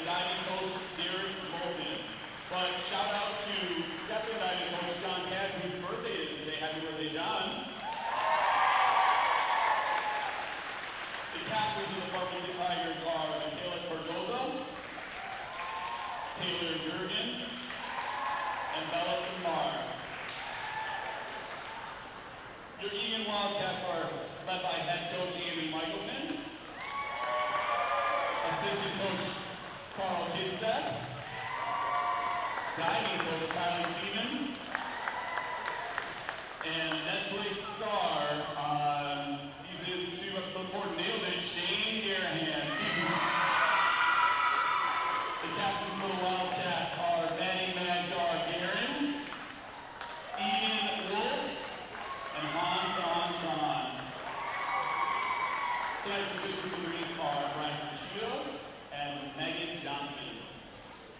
and diving coach Derek Moulton. But shout out to step and diving coach John Tabb, whose birthday is today. Happy birthday, John. The captains of the Farmington Tigers are Michaela Cardoza, Taylor Eagan, and Bella Samar. Your Eagan Wildcats are led by head coach Amy Michelson, assistant coach Carl Kidseth, diving coach Kylie Seaman, and Netflix star on season 2, episode 4, nailed it, Shane Garahan. The captains for the Wildcats are Maddie Mad Dog Garens, Eagan Wolf, and Han Santron. Tonight's official celebrities are Brian Tuchito and Megan Johnson.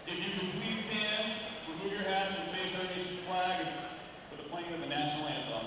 If you could please stand, remove your hats, and face our nation's flag for the playing of the national anthem.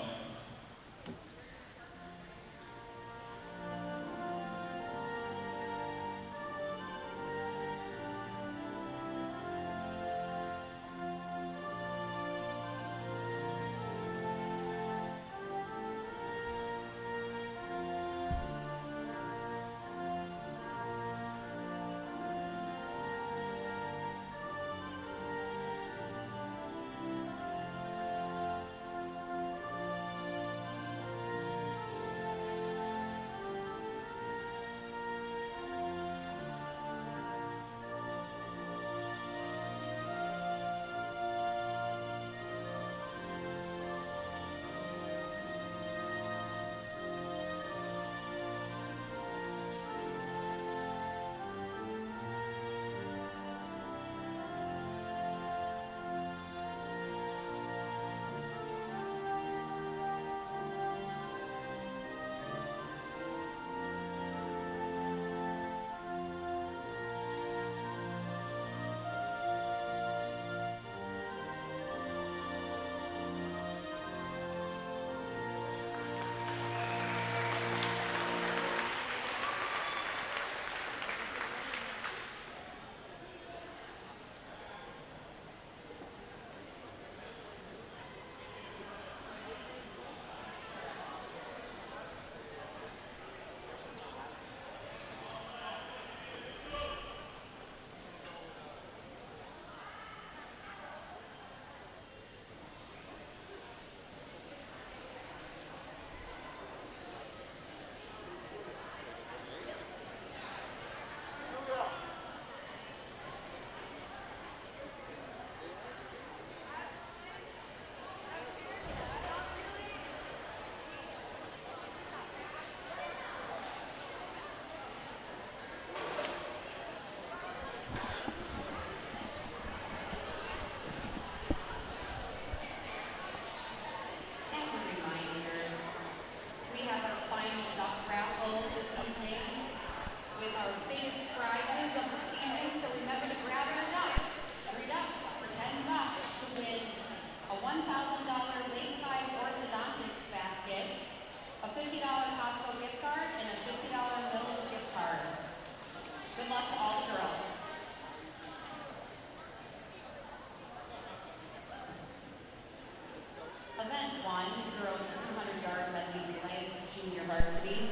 Event 1, girls 200-yard medley relay, junior varsity.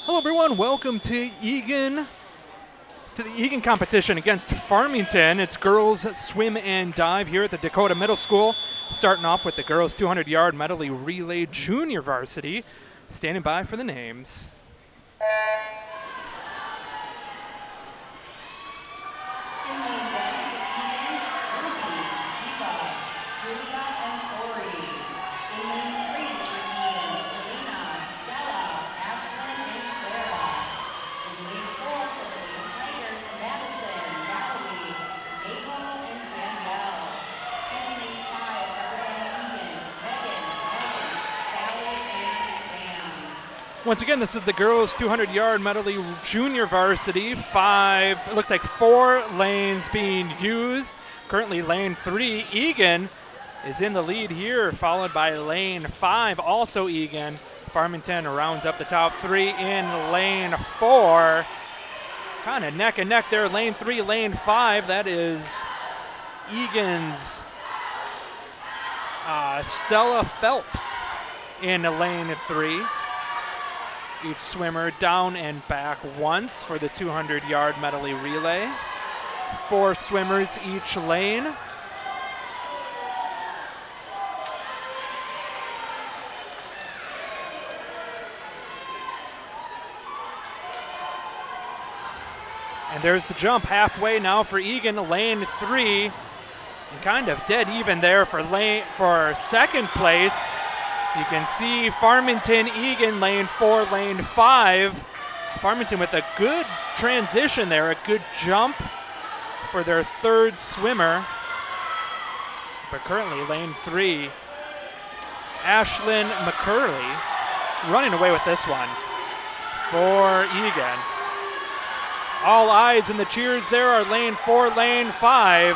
Hello everyone, welcome to Eagan, to the Eagan competition against Farmington. It's girls swim and dive here at the Dakota Middle School. Starting off with the girls 200-yard medley relay junior varsity. Standing by for the names. Once again, this is the girls 200-yard medley junior varsity. It looks like 4 lanes being used. Currently lane 3, Eagan, is in the lead here, followed by lane 5, also Eagan. Farmington rounds up the top 3 in lane 4. kind of neck and neck there. Lane 3, lane 5. That is Eagan's Stella Phelps in lane 3. Each swimmer down and back once for the 200-yard medley relay. 4 swimmers each lane. And there's the jump halfway now for Eagan, lane 3. And kind of dead even there for second place. You can see Farmington, Eagan, lane 4, lane 5. Farmington with a good transition there, a good jump for their third swimmer. But currently lane 3, Ashlyn McCurley running away with this one for Eagan. All eyes and the cheers there are lane 4, lane 5.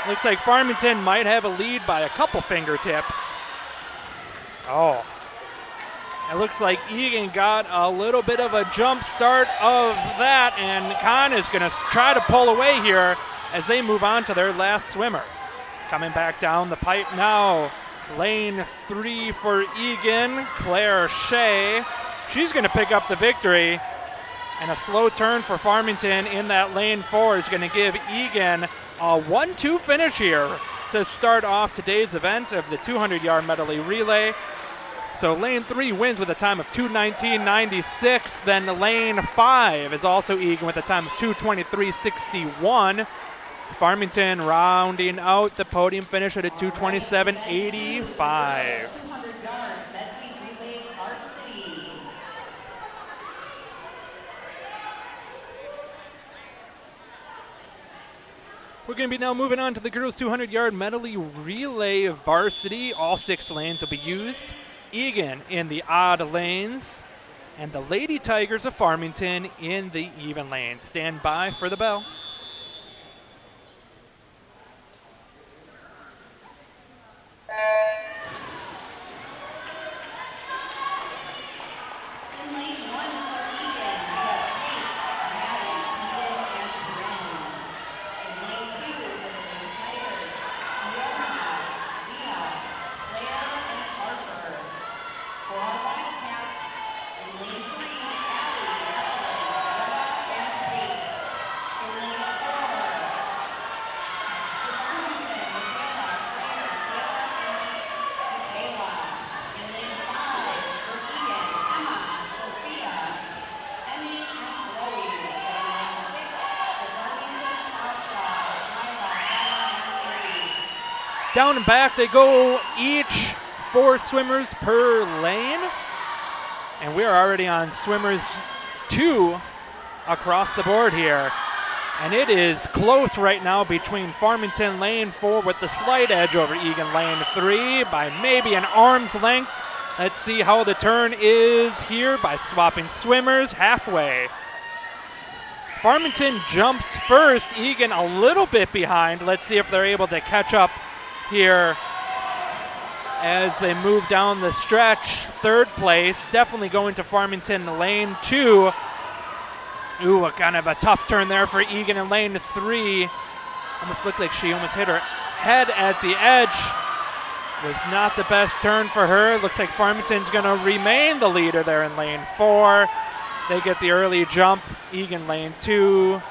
Looks like Farmington might have a lead by a couple fingertips. Oh, it looks like Eagan got a little bit of a jump start of that, and Khan is going to try to pull away here as they move on to their last swimmer. Coming back down the pipe now, lane 3 for Eagan, Claire Shea. She's going to pick up the victory, and a slow turn for Farmington in that lane 4 is going to give Eagan a 1-2 finish here to start off today's event of the 200-yard medley relay. So lane 3 wins with a time of 2:19.96. Then lane 5 is also Eagan with a time of 2:23.61. Farmington rounding out the podium finish at a 2:27.85. 200-yard medley relay varsity. We're going to be now moving on to the girls' 200-yard medley relay varsity. All 6 lanes will be used. Eagan in the odd lanes, and the Lady Tigers of Farmington in the even lanes. Stand by for the bell. In lane 1 for Eagan, we have Kate, Maddie, Eden, and Corinne. In lane 2 for the Lady Tigers, Fiona, Leah, Claire, and Harper. For our Wildcats, in lane 3, Abby, Evelyn, Greta, and Kate. In lane 4, for Farmington, Michaela, Claire, Taylor, and Michaela. In lane 5, for Eagan, Emma, Sophia, Emmy, and Chloe. And in lane 6, for Farmington, Sasha, Nyla, Ellen, and Lee. Down and back they go, each 4 swimmers per lane. And we are already on swimmers 2 across the board here. And it is close right now between Farmington lane 4 with the slight edge over Eagan lane 3 by maybe an arm's length. Let's see how the turn is here by swapping swimmers halfway. Farmington jumps first, Eagan a little bit behind. Let's see if they're able to catch up here as they move down the stretch. Third place, definitely going to Farmington lane 2. Ooh, a kind of a tough turn there for Eagan in lane 3. Almost looked like she almost hit her head at the edge. Was not the best turn for her. Looks like Farmington's going to remain the leader there in lane 4. They get the early jump. Eagan lane 2.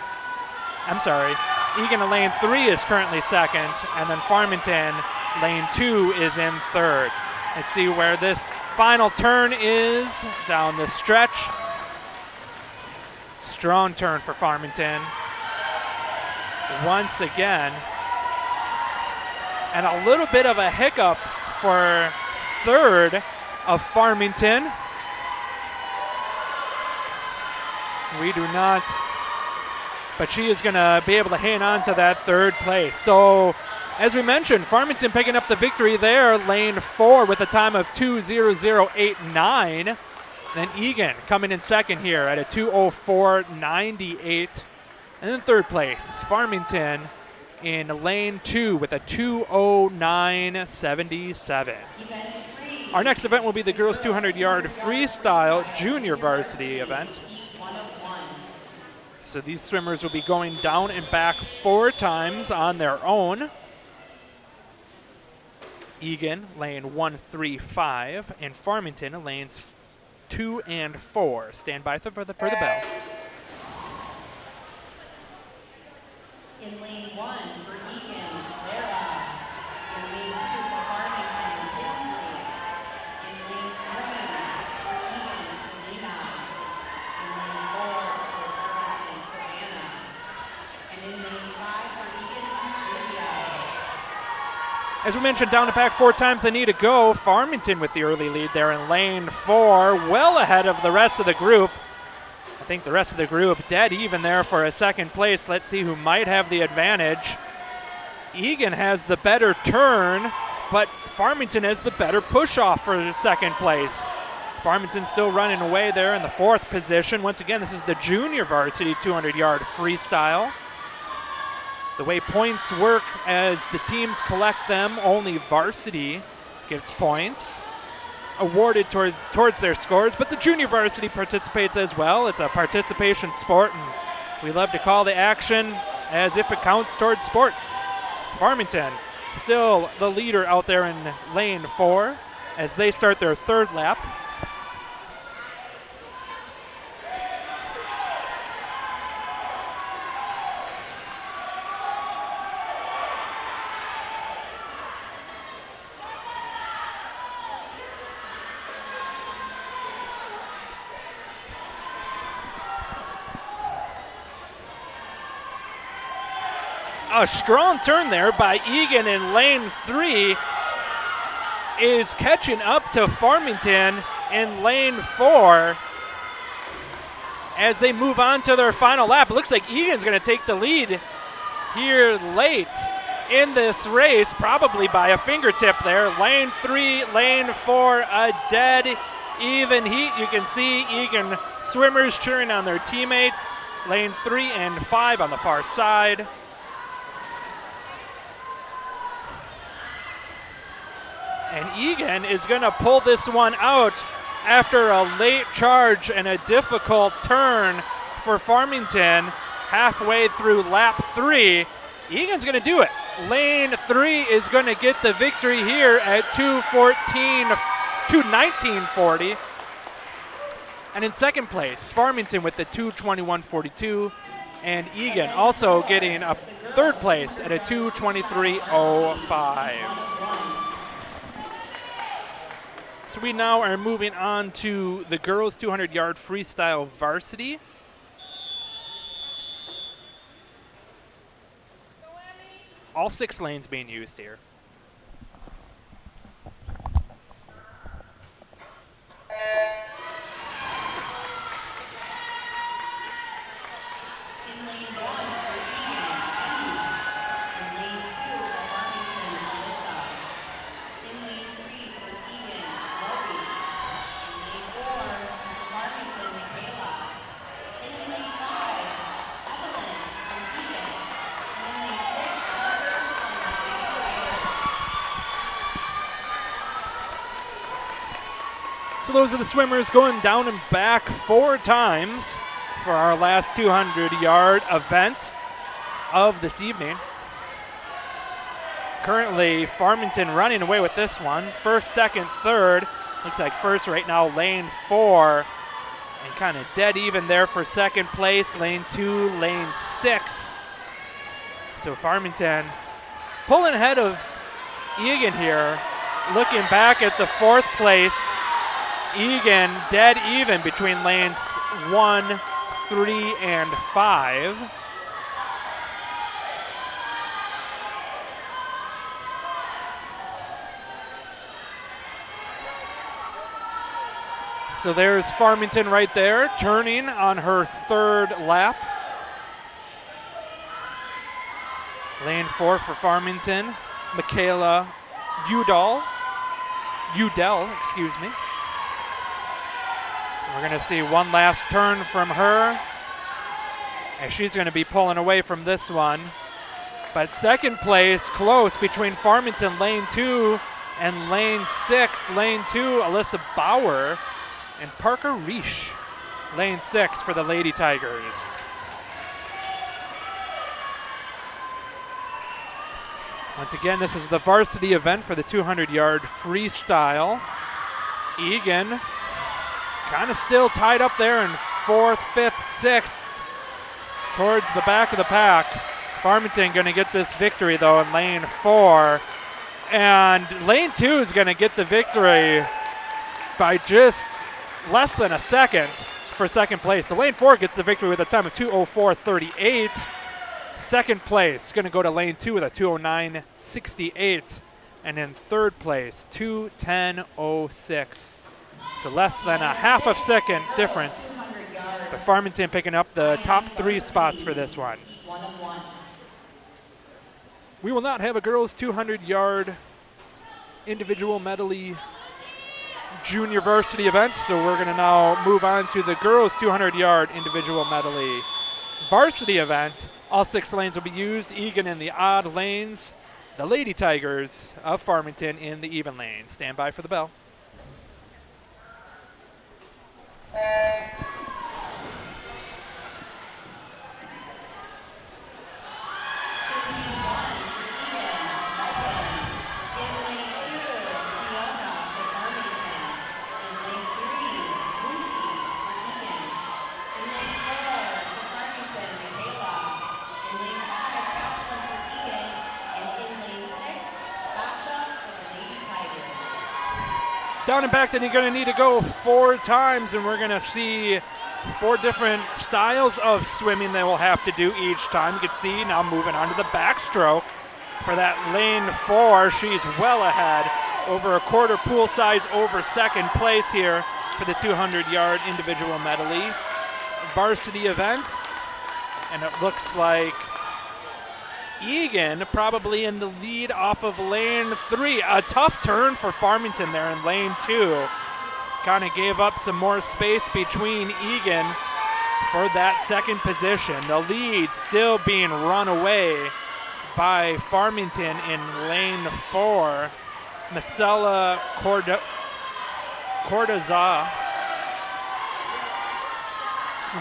I'm sorry. Eagan in lane 3 is currently second, and then Farmington lane 2 is in third. Let's see where this final turn is down the stretch. Strong turn for Farmington once again. And a little bit of a hiccup for third of Farmington. We do not, but she is going to be able to hang on to that third place. So, as we mentioned, Farmington picking up the victory there, lane 4 with a time of 2:00.89. Then Eagan coming in second here at a 2:04.98. And then third place, Farmington in lane 2 with a 2:09.77. Our next event will be the girls 200-yard freestyle junior varsity event. So these swimmers will be going down and back 4 times on their own. Eagan, lane 1, 3, 5, and Farmington, lanes 2 and 4. Stand by for the bell. In lane 1 for Eagan, Lara. In lane 2 for Farmington, Kinsley. In lane 3 for Eagan, Selena. In lane 4 for Farmington, Savannah. And in lane 5 for Eagan, Julia. As we mentioned, down and back 4 times they need to go. Farmington with the early lead there in lane 4, well ahead of the rest of the group. I think the rest of the group dead even there for a second place. Let's see who might have the advantage. Eagan has the better turn, but Farmington has the better push-off for the second place. Farmington still running away there in the 4th position. Once again, this is the junior varsity 200-yard freestyle. The way points work as the teams collect them, only varsity gets points awarded towards their scores, but the junior varsity participates as well. It's a participation sport, and we love to call the action as if it counts towards sports. Farmington still the leader out there in lane 4 as they start their 3rd lap. A strong turn there by Eagan in lane 3 is catching up to Farmington in lane 4 as they move on to their final lap. It looks like Eagan's going to take the lead here late in this race, probably by a fingertip there. Lane 3, lane 4, a dead even heat. You can see Eagan swimmers cheering on their teammates. Lane 3 and 5 on the far side. And Eagan is going to pull this one out after a late charge and a difficult turn for Farmington halfway through lap 3. Eagan's going to do it. Lane 3 is going to get the victory here at 2:19:40. And in second place, Farmington with the 2:21:42. And Eagan also getting a 3rd place at a 2:23:05. So we now are moving on to the girls' 200-yard freestyle varsity. All 6 lanes being used here. In lane 1 for Eagan, Emmy. In lane 2 for Farmington, Alyssa. In lane 3 for Eagan, Chloe. In lane 4 for Farmington, Michaela. And in lane 5, Evelyn from Eagan. And in lane 6, Parker from the Lady Tigers. So those are the swimmers going down and back 4 times for our last 200-yard event of this evening. Currently, Farmington running away with this one. 1st, 2nd, 3rd. Looks like 1st right now, lane 4. And kind of dead even there for 2nd place. Lane 2, lane 6. So Farmington pulling ahead of Eagan here. Looking back at the 4th place, Eagan dead even between lanes 1, 3, and 5. So there's Farmington right there, turning on her 3rd lap. Lane 4 for Farmington, Michaela Udell, excuse me. We're going to see one last turn from her, and she's going to be pulling away from this one. But 2nd place, close between Farmington lane 2 and lane 6. Lane 2, Alyssa Bauer, and Parker Reish, lane 6 for the Lady Tigers. Once again, this is the varsity event for the 200-yard freestyle. Eagan kind of still tied up there in 4th, 5th, 6th towards the back of the pack. Farmington going to get this victory, though, in lane 4. And lane 2 is going to get the victory by just less than a second for second place. So lane 4 gets the victory with a time of 2:04.38. Second place going to go to lane 2 with a 2:09.68. And in third place, 2:10.06. So less than a half of second difference. But Farmington picking up the top 3 spots for this one. We will not have a girls 200-yard individual medley junior varsity event, so we're going to now move on to the girls 200-yard individual medley varsity event. All 6 lanes will be used. Eagan in the odd lanes. The Lady Tigers of Farmington in the even lanes. Stand by for the bell. Down and back, then you're going to need to go 4 times, and we're going to see 4 different styles of swimming they will have to do each time. You can see now moving on to the backstroke for that lane 4. She's well ahead, over a quarter pool size over second place here for the 200-yard individual medley varsity event. And it looks like Eagan probably in the lead off of lane 3. A tough turn for Farmington there in lane 2. Kind of gave up some more space between Eagan for that second position. The lead still being run away by Farmington in lane 4. Marcella Cordaza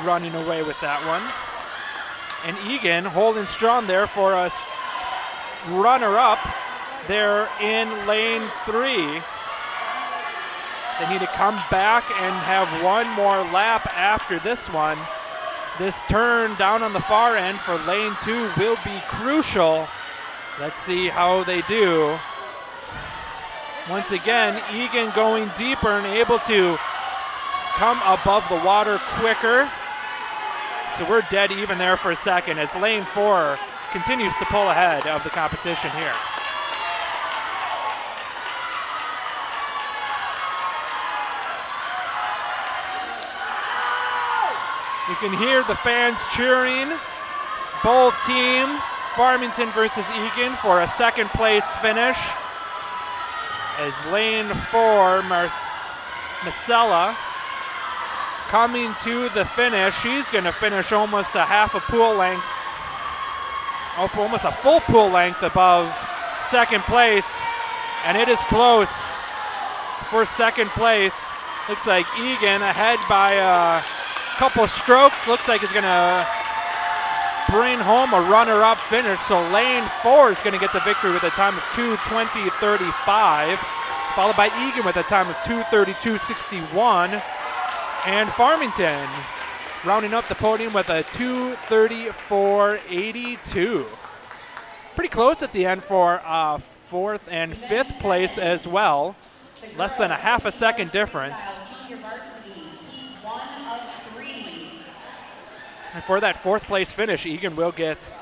running away with that one. And Eagan holding strong there for a runner-up there in lane 3. They need to come back and have one more lap after this one. This turn down on the far end for lane 2 will be crucial. Let's see how they do. Once again, Eagan going deeper and able to come above the water quicker. So we're dead even there for a second as lane 4 continues to pull ahead of the competition here. You can hear the fans cheering. Both teams, Farmington versus Eagan, for a second place finish. As lane 4, Marcella, coming to the finish. She's going to finish almost a half a pool length, almost a full pool length above second place. And it is close for second place. Looks like Eagan ahead by a couple strokes. Looks like it's going to bring home a runner-up finish. So lane 4 is going to get the victory with a time of 2:20.35, followed by Eagan with a time of 2:32.61. And Farmington rounding up the podium with a 2:34.82. Pretty close at the end for 4th and 5th place as well. Less than a half a second difference. And for that 4th place finish, Eagan will get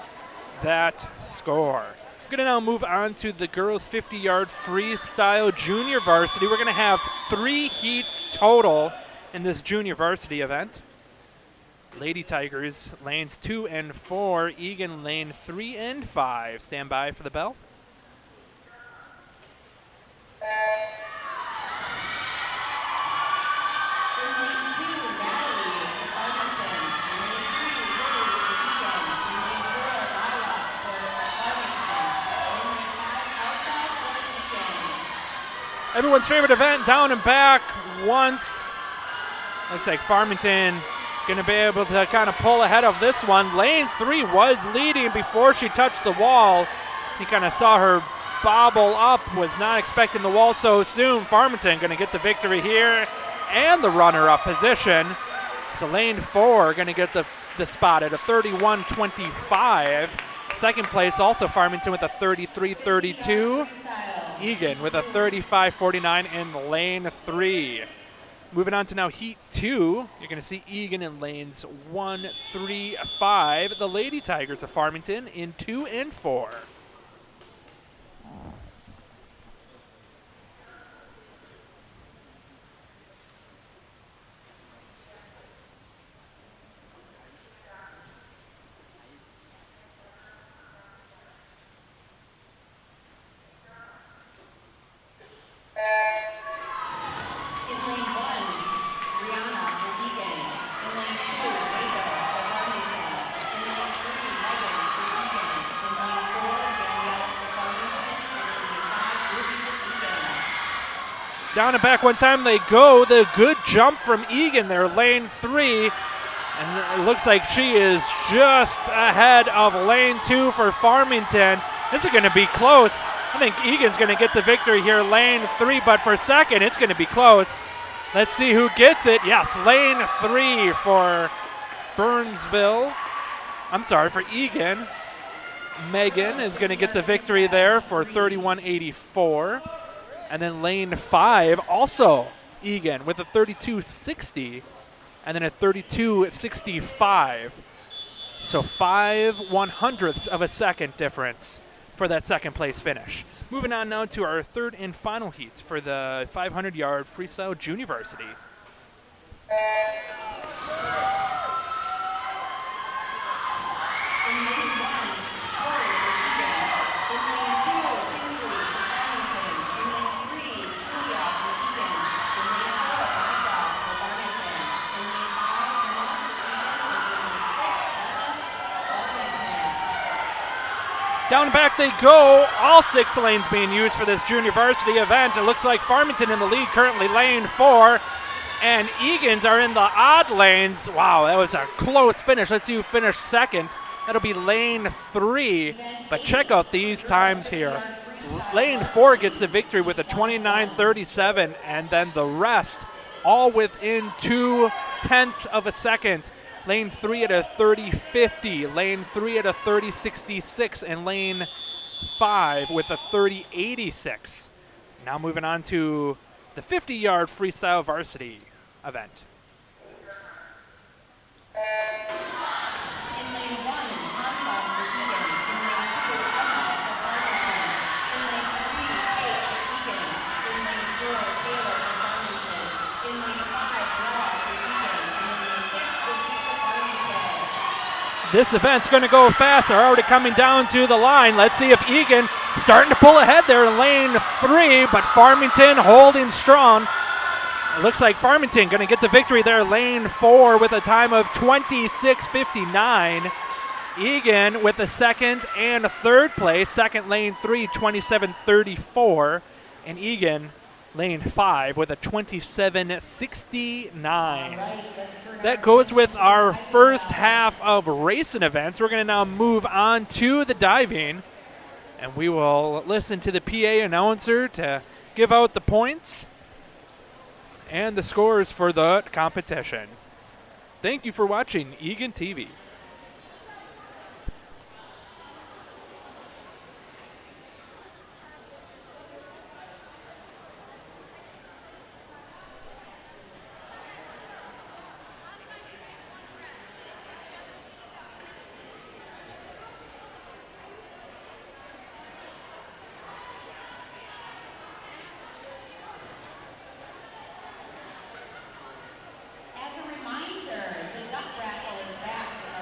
that score. We're going to now move on to the girls 50-yard freestyle junior varsity. We're going to have 3 heats total in this junior varsity event. Lady Tigers lanes 2 and 4, Eagan lane 3 and 5. Stand by for the bell. Everyone's favorite event, down and back once. Looks like Farmington going to be able to kind of pull ahead of this one. Lane 3 was leading before she touched the wall. He kind of saw her bobble up, was not expecting the wall so soon. Farmington going to get the victory here and the runner-up position. So lane 4 going to get the spot at a 31-25. Second place also Farmington with a 33-32. Eagan with a 35-49 in lane 3. Moving on to now heat 2, you're going to see Eagan in lanes 1, 3, 5. The Lady Tigers of Farmington in 2 and 4. Down and back one time they go. The good jump from Eagan there, lane 3. And it looks like she is just ahead of lane 2 for Farmington. This is going to be close. I think Eagan's going to get the victory here, lane 3, but for second, it's going to be close. Let's see who gets it. Yes, lane 3 for Burnsville. I'm sorry, for Eagan. Megan is going to get the victory there for 31-84. And then lane 5, also Eagan with a 32-60, and then a 32-65. So 5/100ths of a second difference for that second place finish. Moving on now to our third and final heat for the 500-yard freestyle junior varsity. Down and back they go. All 6 lanes being used for this junior varsity event. It looks like Farmington in the lead, currently lane 4. And Eagans are in the odd lanes. Wow, that was a close finish. Let's see who finished second. That'll be lane 3. But check out these times here. Lane 4 gets the victory with a 29-37. And then the rest all within 0.2 of a second. Lane 3 at a 30-50, lane 3 at a 30-66, and lane 5 with a 30-86. Now moving on to the 50-yard freestyle varsity event. This event's going to go fast. They're already coming down to the line. Let's see if Eagan starting to pull ahead there in lane 3, but Farmington holding strong. It looks like Farmington going to get the victory there, lane 4 with a time of 26:59. Eagan with the second and third place. Second, lane 3, 27:34. And Eagan, lane 5 with a 27:69. That goes with our first half of racing events. We're going to now move on to the diving, and we will listen to the PA announcer to give out the points and the scores for the competition. Thank you for watching Eagan TV. As a reminder, the duck raffle is back for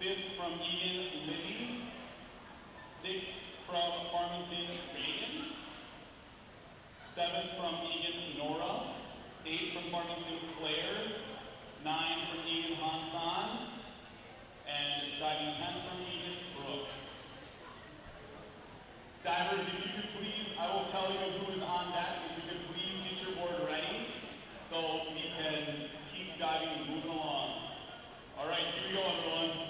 5th from Eagan, Libby. 6th from Farmington, Eagan. 7th from Eagan, Nora. 8th from Farmington, Claire. 9 from Eagan, Hansan. And diving 10 from Eagan, Brooke. Divers, if you could please, I will tell you who is on deck. If you could please get your board ready so we can keep diving, moving along. All right, here we go, everyone.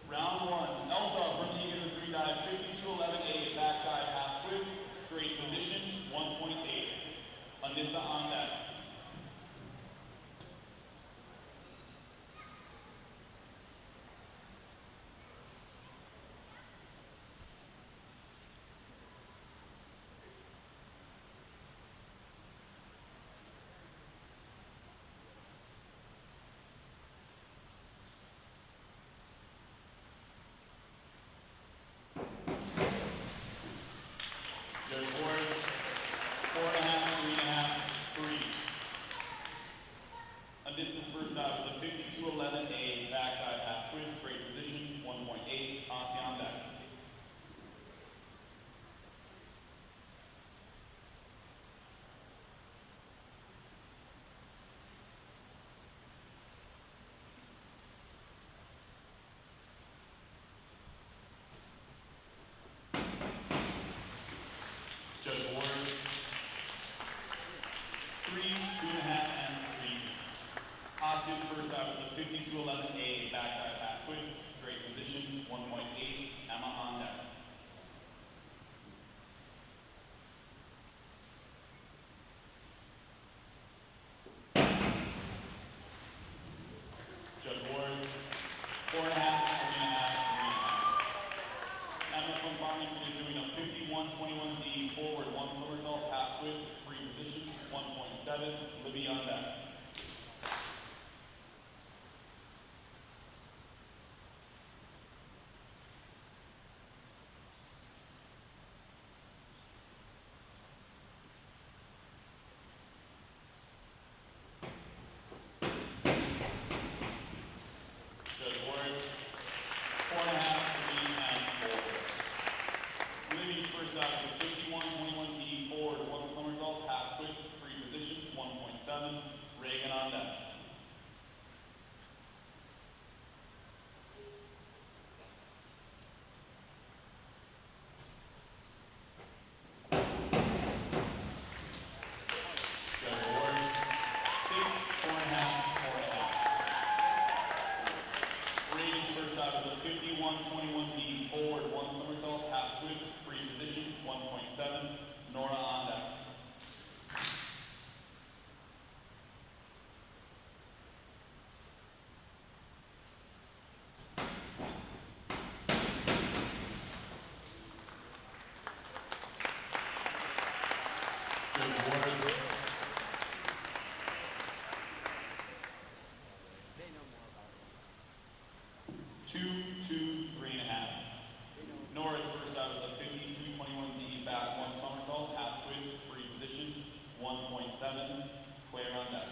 Round 1. Elsa from Eagan is 3 dive, 52-11-8, back dive, half twist, straight position, 1.8. Anissa on deck. Judge boards, 4.5, 3.5, 3. Odysseus first dive is a 52-11-A, back dive, half twist, straight position, 1.8, Aussie on deck. Judge awards, 3, 2.5, and 3. Osteo's first dive is a 52-11-A, back dive, half twist, straight position, 1.8, Emma on deck. Judge awards, 4.5, 3.5, 3.5. Emma from Farmington is doing a 51-21D, forward 1 somersault, half twist, free position, 1.7, Libby on deck. Judge awards, 4.5, 3, and 4. Libby's first dive is a 51-21D, forward 1 somersault, half twist, free position, 1.7, Reagan on deck. Judge awards, 6, 4.5, 4.5. Reagan's first dive is a 51-21D, forward 1 somersault, half twist, free position, 1.7, Nora on deck. Judge awards, 2, 2, 3.5. Nora's first dive is a 52-21D, back 1 somersault, half twist, free position, 1.7, Claire on deck.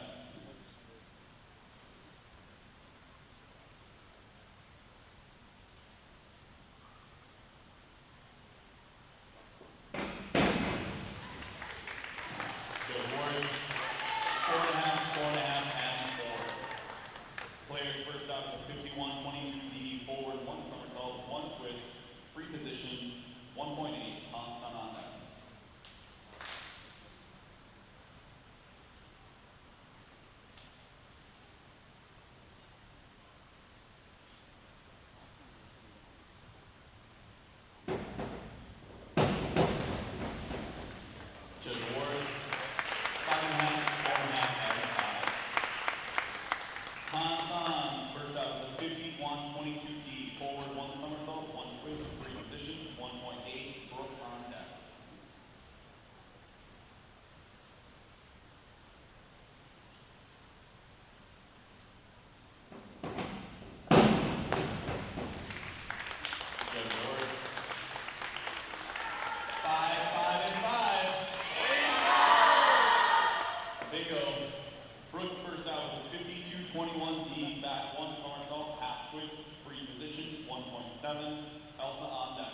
Judge awards, 4.5, 4.5, and 4. Claire's first dive is a 51-22D, forward 1 somersault, 1 twist, free position, 1.8, Hansan on deck. Judge awards, 5.5, 4.5, and 5. Hansan's first dive is a 51-22D, forward 1 somersault, 1 twist, free position, 1.8, Brooke on deck. Judge awards, 5, 5, and 5. It's a bingo. Brooke's first dive dive is a 52-21D, back one somersault, half twist, free position, 1.7, Elsa on deck.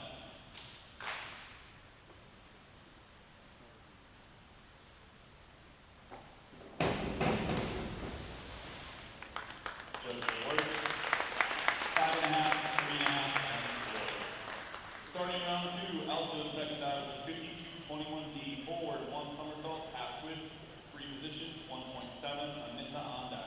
Judge awards, 5.5, 3.5, and 4. Starting round 2, Elsa's second dive is a 52-21D, forward, one somersault, half twist, free position, 1.7, Anissa on deck.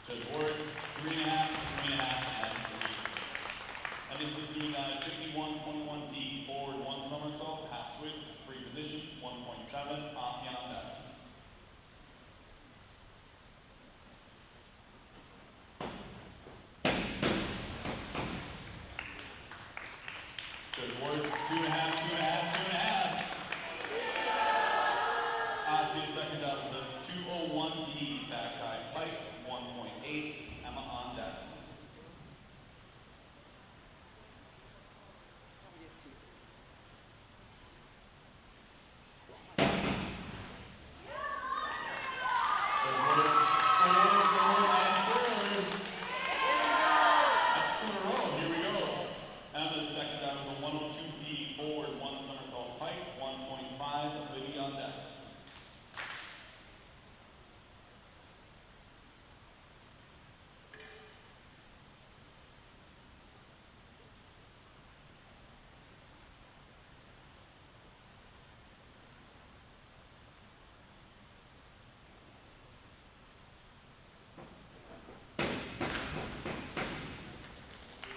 Judge awards, 3.5, 3.5, and 3. And this is doing a 51-21D, forward one somersault, half twist, free position, 1.7, Aussie on deck. Judge awards, 2.5, 2.5, 2.5. Aussie's second dive is a 201B, back dive pike, 1.8, Emma on deck. Judge awards, 4, 4, and 4. That's 2 in a row, here we go. Emma's second dive is a 102B, forward, one somersault pike, 1.5, Libby on deck.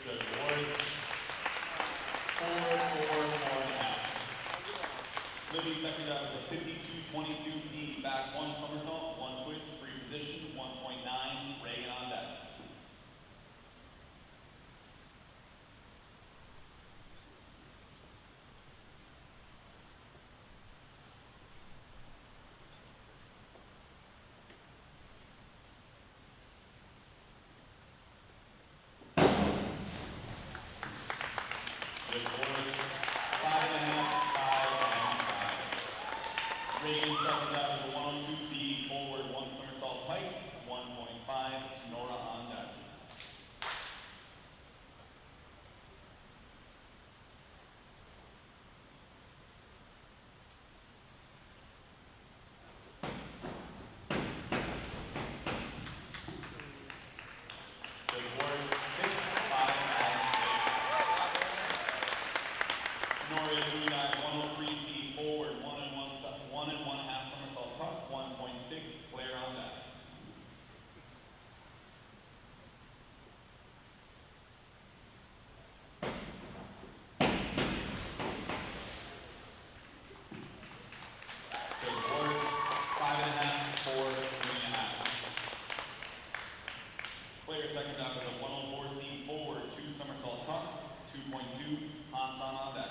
Judge awards, 4, 4, 4.5. Libby's second dive is a 52-22B, back one somersault, one twist, free position, 1.9, Reagan on deck. Judge awards, 5.5, 5, and 5. Reagan's second dive is a 102B, forward, one somersault pike, 1.5, Nora on deck. Judge awards, 6, 5, and 6. Nora is doing that 103C, forward, 1 and 1/2 somersault tuck, 1.6, Claire on deck. Judge awards, 5.5, 4, 3.5. Claire's second dive is a 104C, forward, 2 somersault tuck, 2.2, Hansan on deck.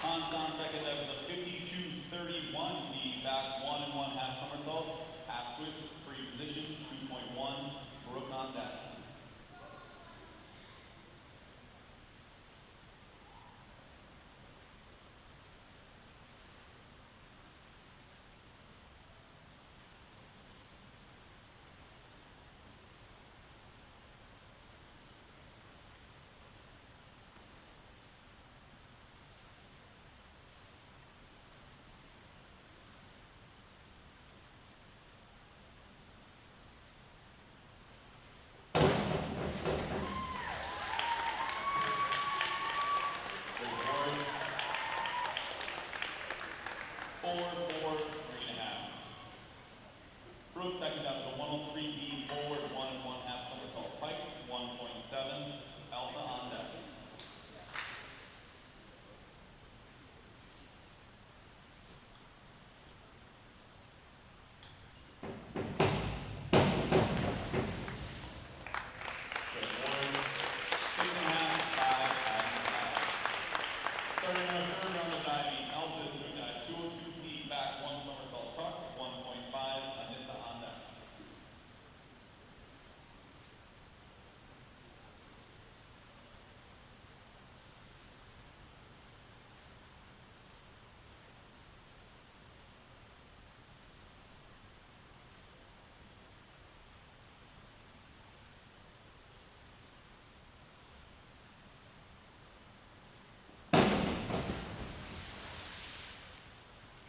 Hansan second dive is a 52-31D, back 1 and 1/2 somersault, half twist, free position, 2.1, Brooke on deck. Brooks, second down is a 103B forward, 1 1/2 somersault pike, 1.7. Elsa on deck. Judge Ward's 6.5, 5, starting on the third round of diving, Elsa is doing a 202C back 1 somersault tuck, 1.5. Anissa on deck.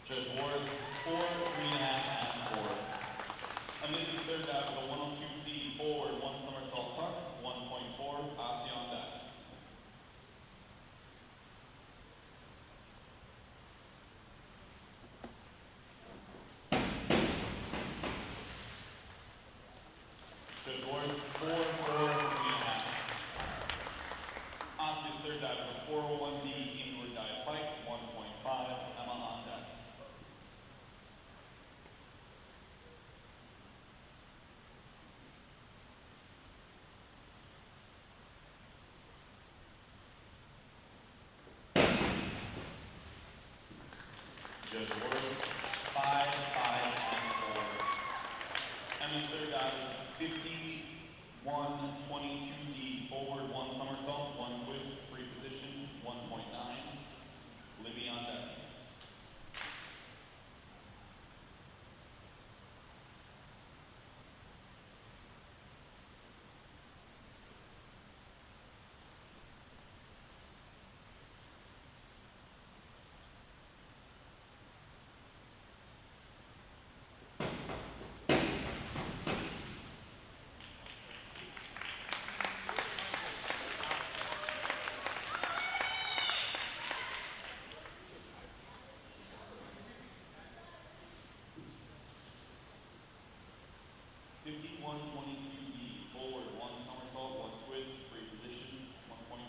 Judge Ward's 4, 3.5, and 4. Anissa's third dive is a 102C forward, 1 somersault tuck, 1.4. Asi on deck. Judge Ward's 4, 4, 3.5. Asia's third dive is a 401B inward dive pike, 1.5. Emma on deck. Judge Ward's 5, 5, and 4. Emma's third dive is a 51-22D forward, 1 somersault, 1 twist, free position, 1.9. Libby on deck. (51-22D) forward, 1 somersault, 1 twist, free position, 1.9.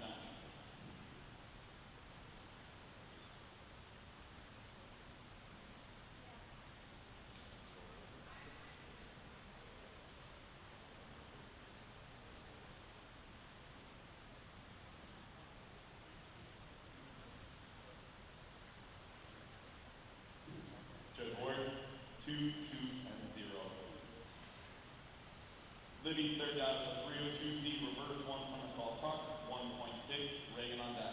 Judge Ward's 2, 2, and 0. Libby's third dive is a 302C reverse, 1 somersault tuck, 1.6. Reagan on deck.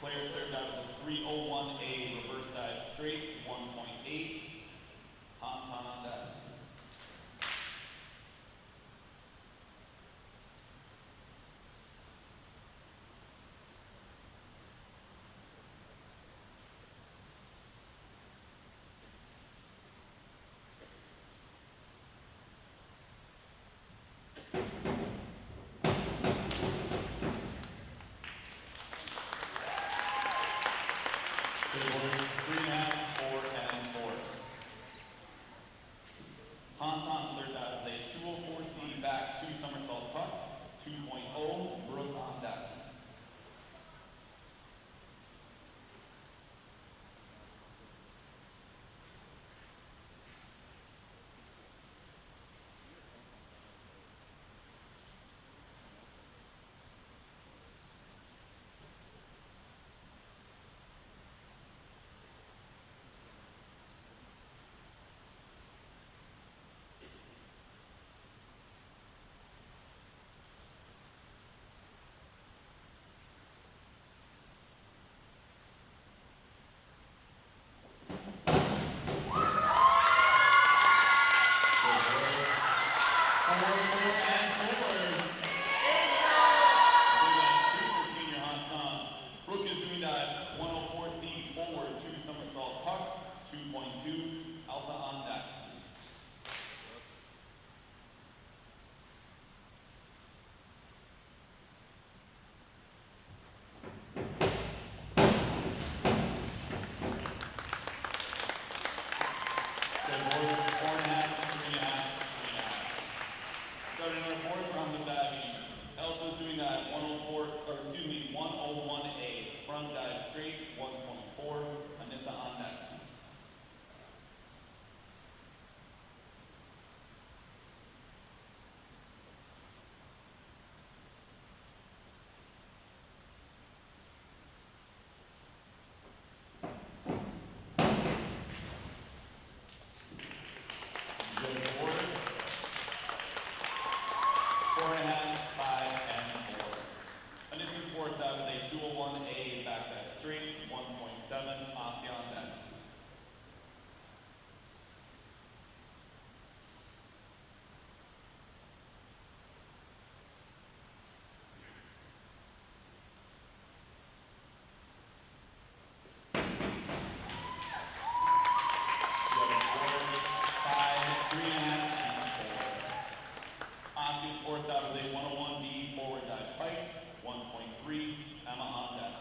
Claire's third dive is a 301A reverse dive straight, 1.8. Hansan on deck. Judge Ward's 3.5, 4, and 4. somersault tuck, 2.2, Elsa on deck. Starting our fourth round of diving, Elsa's doing that 101A, front dive straight, 1.4, Anissa on deck. That was a 201A back dive straight, 1.7, Aussie on deck. Aussie's fourth, that was a 101B forward dive pike, 1.3, Emma on deck.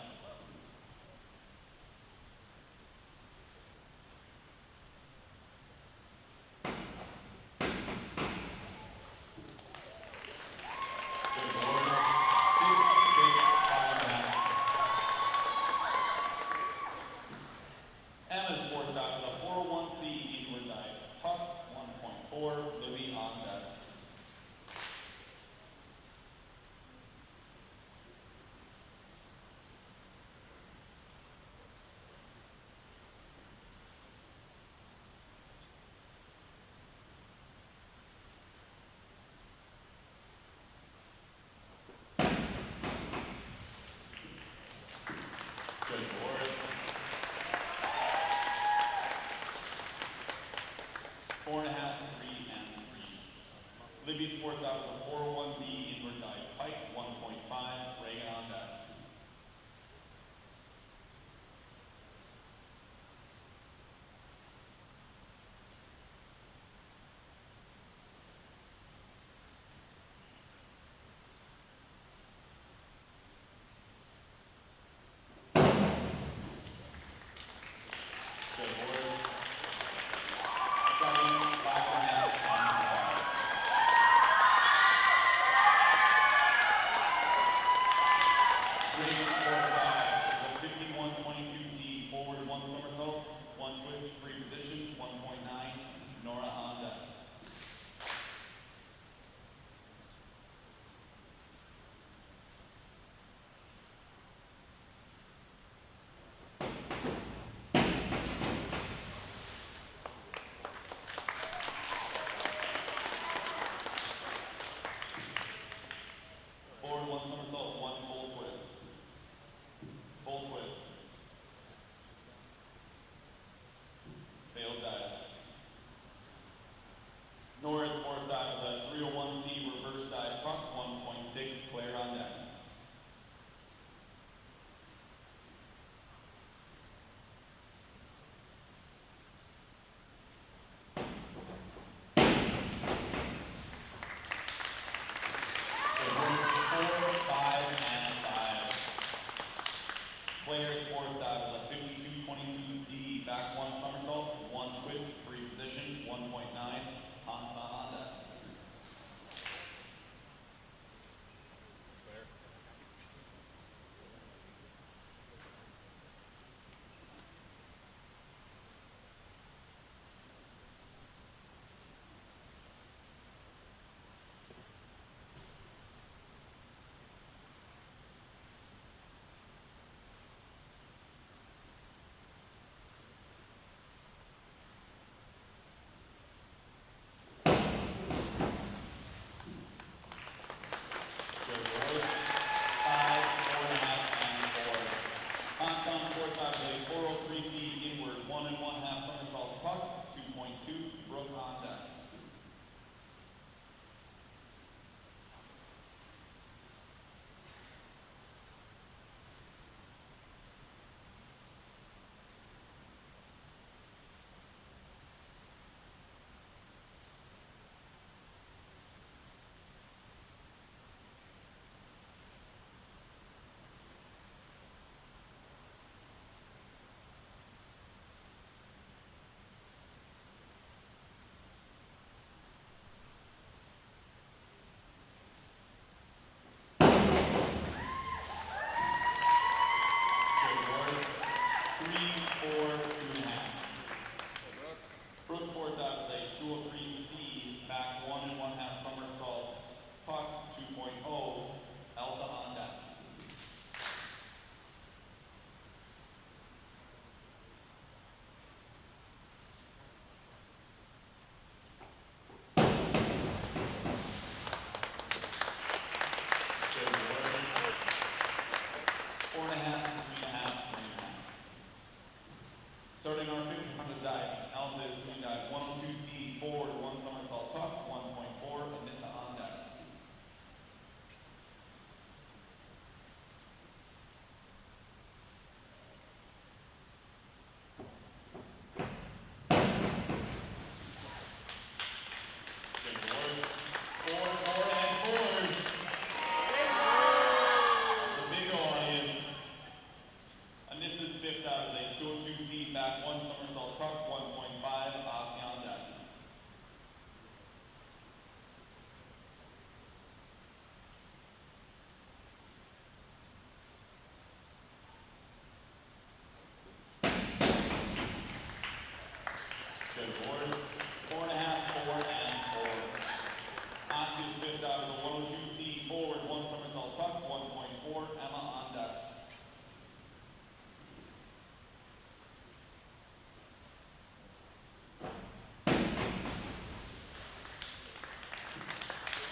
Joe's Awards, 6.6, 5.5. Emma's fourth dive was a 401C inward dive tuck, 1.4, Libby on deck. Judge Awards. 4.5, 3, and 3. Libby's fourth, that was a 401B inward dive pike, 1.5, Reagan on deck. Judge Awards. 7, 5.5, and 5. Reagan's fourth dive is a 51-22D forward 1 somersault, 1 twist, free position, 1.9, Nora on deck. Forward 1 somersault, 1 full twist. Full twist. Failed dive. Nora's fourth dive is a 301C reverse dive tuck, 1.6, Claire on deck. Claire's fourth dive is a 52-22D back 1 somersault, 1 twist, free position, 1.9, Hansa on deck. somersault tuck, 2.2, Brooke on deck. Starting our fifth round of diving, Elsa is doing dive 102C forward, 1 somersault tuck, 1.4, Anissa on deck. Back 1 somersault tuck, 1.5, Aussie on deck. Judge Awards, 4.5, 4, and 4. Assia's fifth dive is a 102C forward, 1 somersault tuck, 1.4, Emma on deck.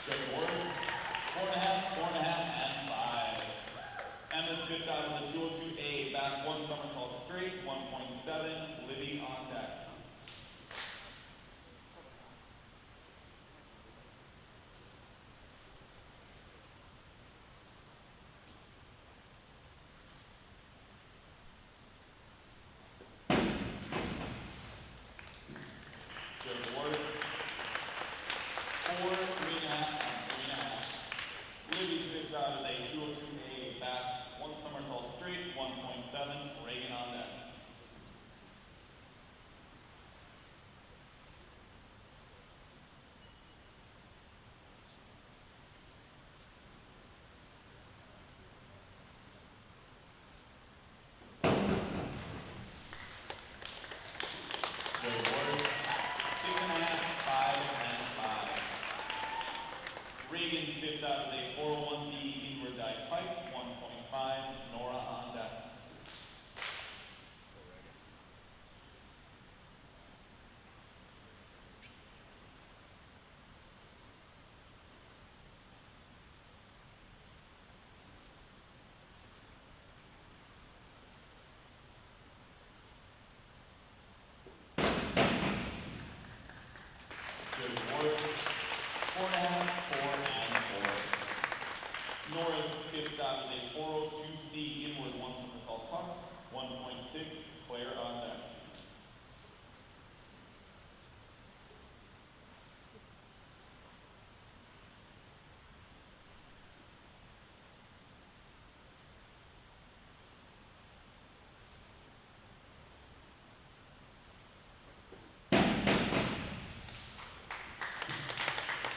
Judge Awards, 4.5, 4.5, and 5. Emma's fifth dive is a 202A, back 1 somersault straight, 1.7, Libby on deck. Judge Awards, 4, 3.5, and 3.5. Libby's fifth dive is a 202A, back 1 somersault straight, 1.7, Reagan on deck. Judge Awards, 6.5, 5, and 5. Reagan's fifth dive is a 401B inward dive pipe, 1.5, Nora on deck. Judge Awards, 4.5, 4, and 4. Nora's fifth dive is a 402C inward 1 somersault tuck, 1.6, Claire on deck.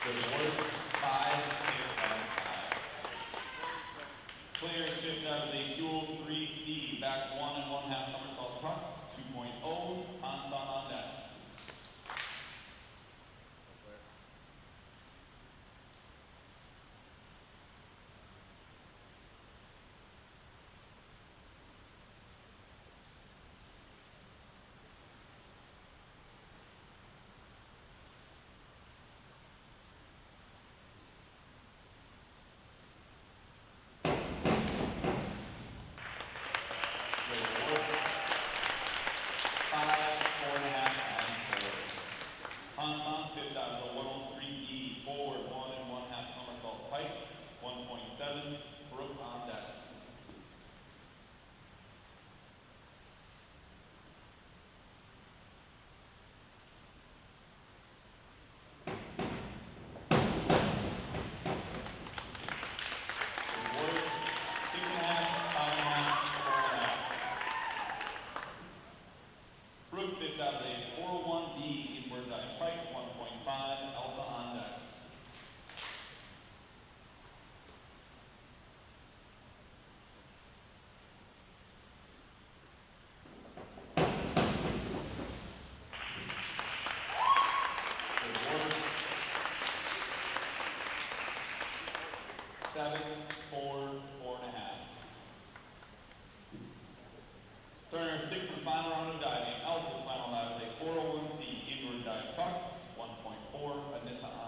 Judge Awards, 5, 6, and 5. Claire's fifth dive is a 203C, back 1 1/2 somersault tuck, 2.0, Hansan on deck. Hansan's fifth dive is a 103B, forward 1 1/2 somersault pike, 1.7, Brooke on deck. His words, 6.5, 5.5, 4.5. Brooke's fifth dive is a 401B inward dive pike, 1.5, Elsa on deck. His words, 7, 4, 4.5. Starting our sixth and final round of diving, Elsa's final dive is a 401C inward dive tuck, 1.4, Anissa on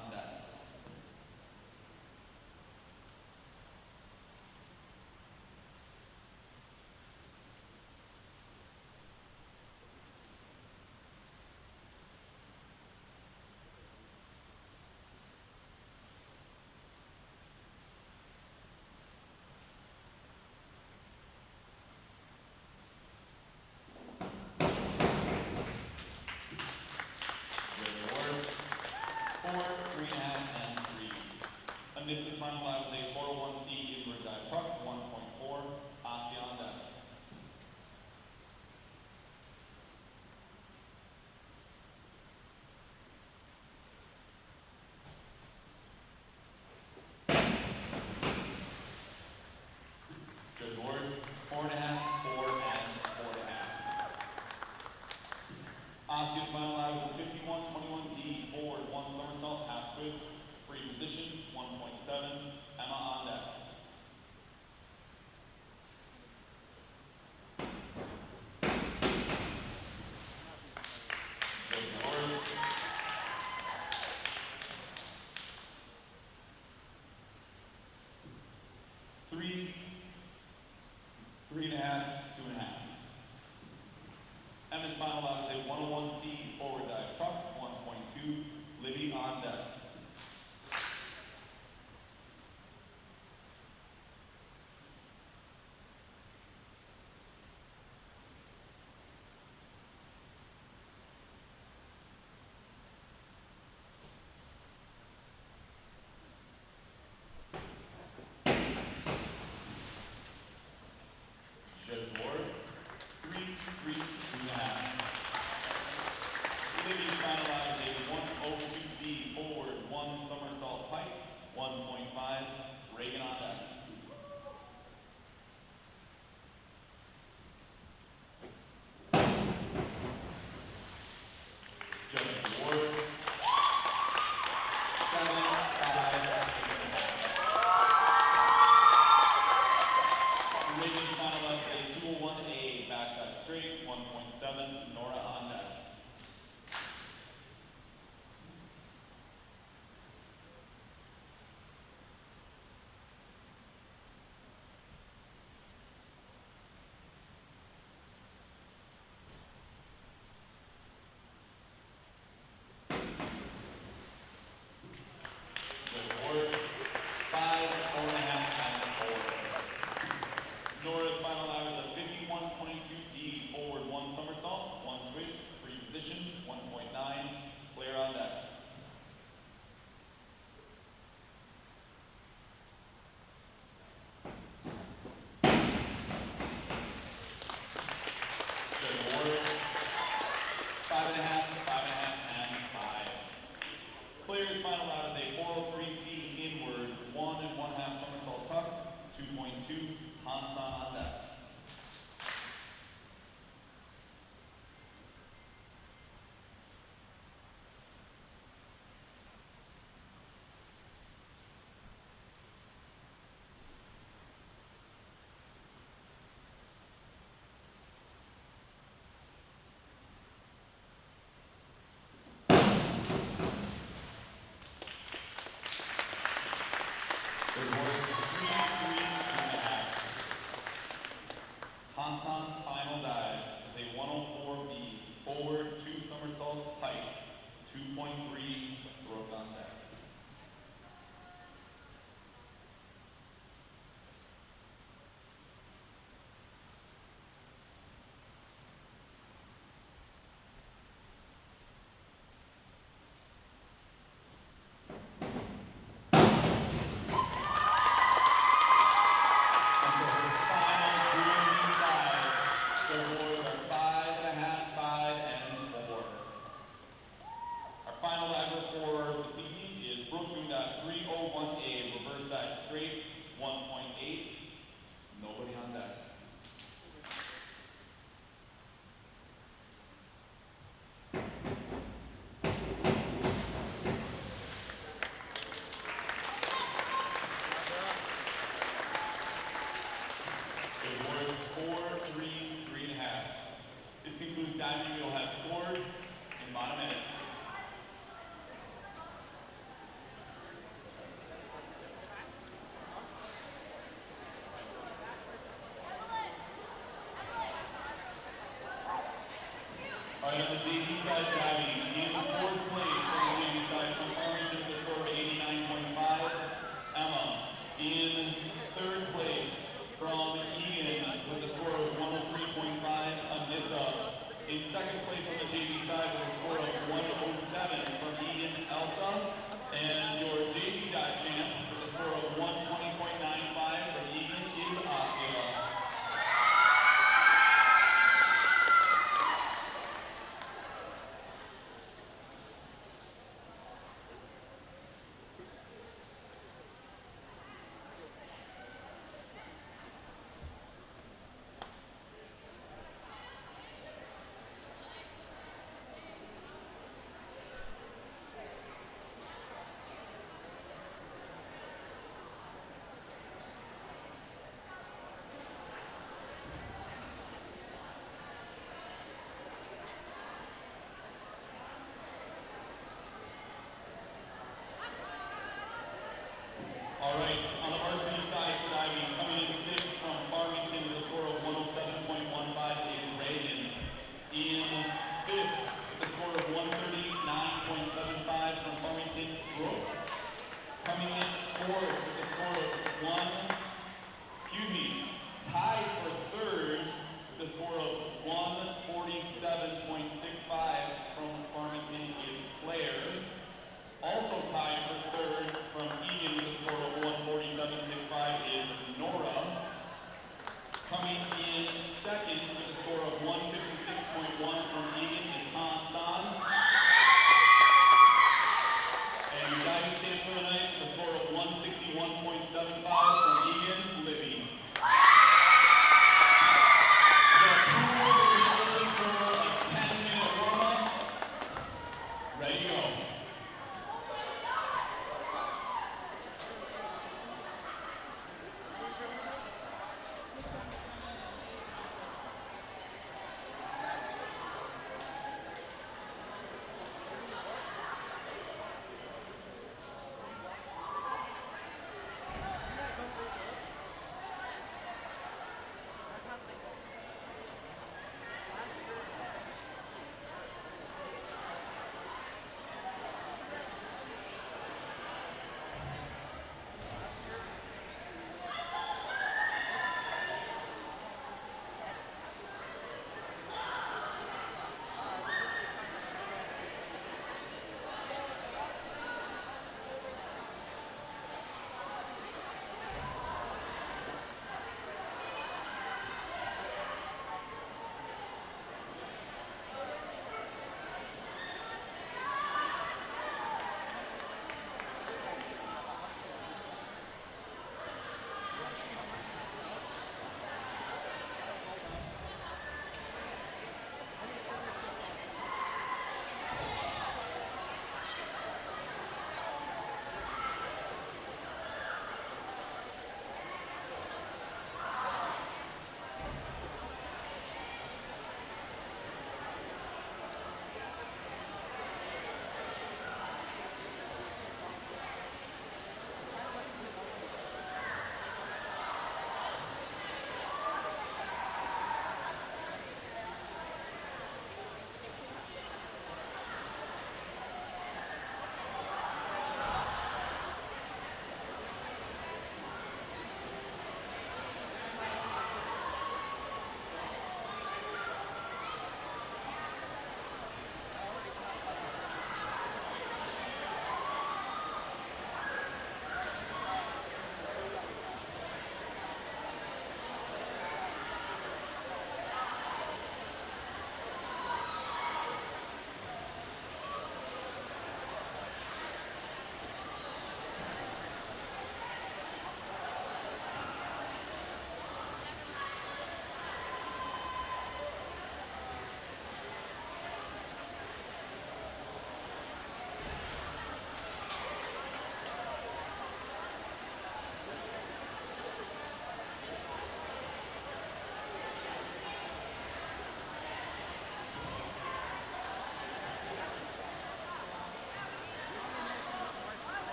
Asia's final dive was a 51-21D, forward, 1 somersault, half twist, free position, 1.7, Emma on deck. Shows the words. Three, 3.5, 2.5. Emma's final dive is a 101C forward dive tuck, 1.2, Libby on deck. Shows awards. 3, 3, 2.5. Libby's final dive is a 102B forward, 1 somersault pike, 1.5, Reagan on deck. Judges awards. 7, 5, 6.5. Reagan's final dive is a 201A back dive straight, 1.7, Nora on deck. Judges awards. 5, 4.5, and 4. Nora's final dive is a 51-22D forward, 1 somersault, 1 twist, free position, 1.9, Claire on deck. Judge awards. 5.5, 5.5, and 5. Claire's final dive is a 403C inward, 1 and 1/2 somersault tuck, 2.2, Hansan on deck. Those awards 3, 3, 2.5. Hansan's final dive is a 104B forward, 2 somersaults pike, 2.3, Brooke on deck. Final diver for this evening is Brooke doing that 301A reverse dive straight, 1.8. Nobody on deck. Judge awards 4, 3, 3.5. This concludes diving. We will have scores in about a minute. All right, on the JV side diving, in 4th place on the JV side from Farmington with a score of 89.5, Emma. In 3rd place from Eagan with a score of 103.5, Anissa. In 2nd place on the JV side with a score of 107 from Eagan, Elsa. And your JV dive champ with a score of 120.95 from Eagan is Asia.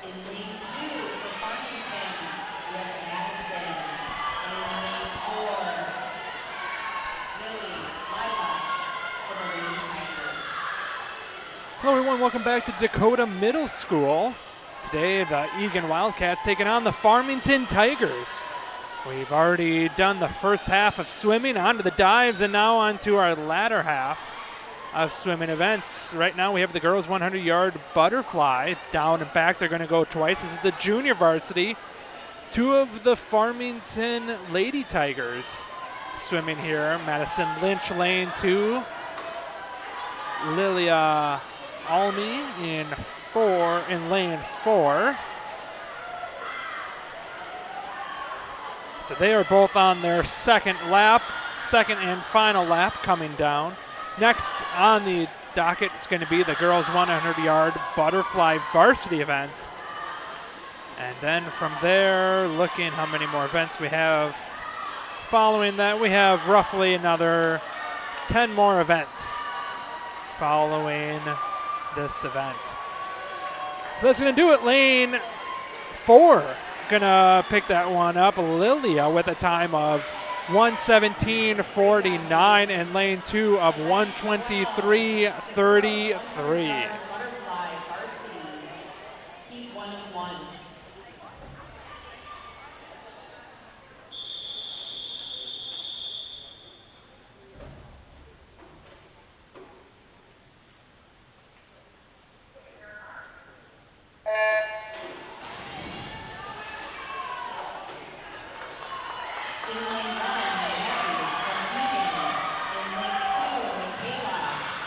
In lane 2 for Farmington, we have Madison. In lane 4, Lily, Lila for the Lady Tigers. Hello everyone, welcome back to Dakota Middle School. Today the Eagan Wildcats taking on the Farmington Tigers. We've already done the first half of swimming, onto the dives, and now onto our latter half of swimming events. Right now we have the girls 100-yard butterfly. Down and back, they're going to go twice. This is the junior varsity. Two of the Farmington Lady Tigers swimming here. Madison Lynch, lane 2. Lilia Almy in lane 4. So they are both on their second and final lap coming down. Next on the docket, it's going to be the girls 100-yard butterfly varsity event. And then from there, looking how many more events we have. Following that, we have roughly another 10 more events following this event. So that's going to do it. Lane 4 going to pick that one up. Lilia with a time of 1:17:49 and lane 2 of 1:23:33. Butterfly varsity, heat 1 of 1. In lane 1, Maggie from Eagan. In lane 2, Michaela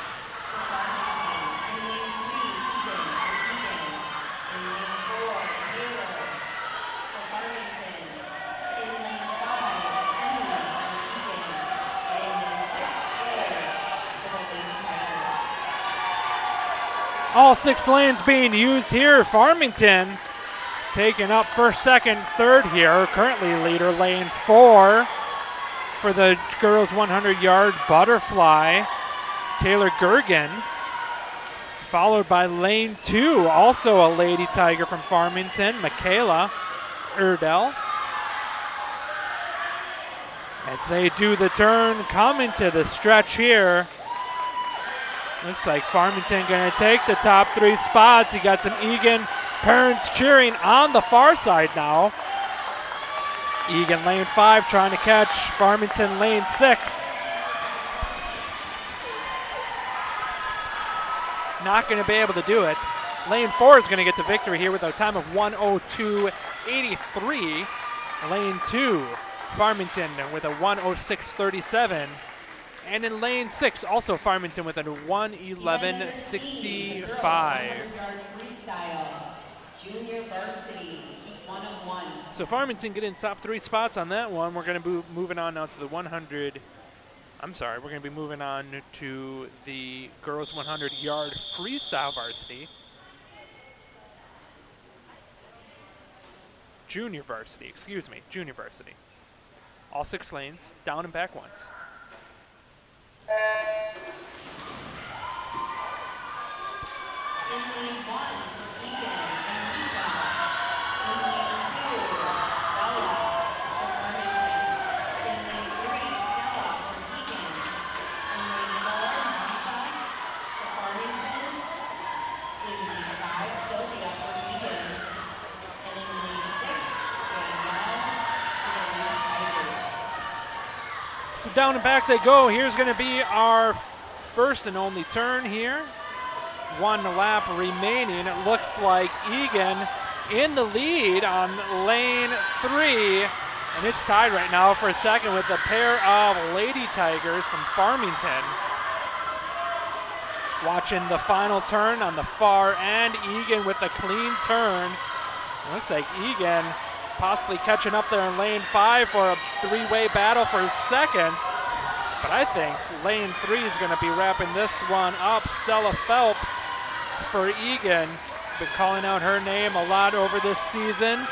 for Farmington. In lane 3, Eagan for Eagan. In lane 4, Taylor for Farmington. In lane 5, Emmy for Eagan. And in lane 6, Claire for the Lady Tigers. All 6 lanes being used here. Farmington taking up first, second, third here. Currently leader, lane 4 for the girls 100-yard butterfly, Taylor Gergen. Followed by lane 2, also a Lady Tiger from Farmington, Michaela Erdel. As they do the turn, coming to the stretch here. Looks like Farmington going to take the top 3 spots. You got some Eagan parents cheering on the far side now. Eagan lane 5 trying to catch Farmington lane 6. Not going to be able to do it. Lane 4 is going to get the victory here with a time of 1:02:83. Lane 2, Farmington with a 1:06:37. And in lane 6, also Farmington with a 1:11:65. Freestyle, junior varsity, heat 1 of 1. So Farmington getting top 3 spots on that one. We're going to be moving on now to the 100 I'm sorry, we're going to be moving on to the girls 100-yard freestyle varsity. Junior varsity, excuse me, junior varsity. All 6 lanes, down and back once. In lane 1, Eagan and Nika. In lane 2, Bella for Farmington. In lane 3, Stella for Eagan. In lane 4, Masha for Farmington. In lane 5, Sylvia for Eagan. And in lane 6, Danielle for the Lady Tigers. So down and back they go. Here's going to be our first and only turn here. 1 lap remaining. It looks like Eagan in the lead on lane 3. And it's tied right now for second with a pair of Lady Tigers from Farmington. Watching the final turn on the far end. Eagan with a clean turn. It looks like Eagan possibly catching up there in lane 5 for a 3-way battle for second. But I think lane 3 is going to be wrapping this one up. Stella Phelps for Eagan. Been calling out her name a lot over this season.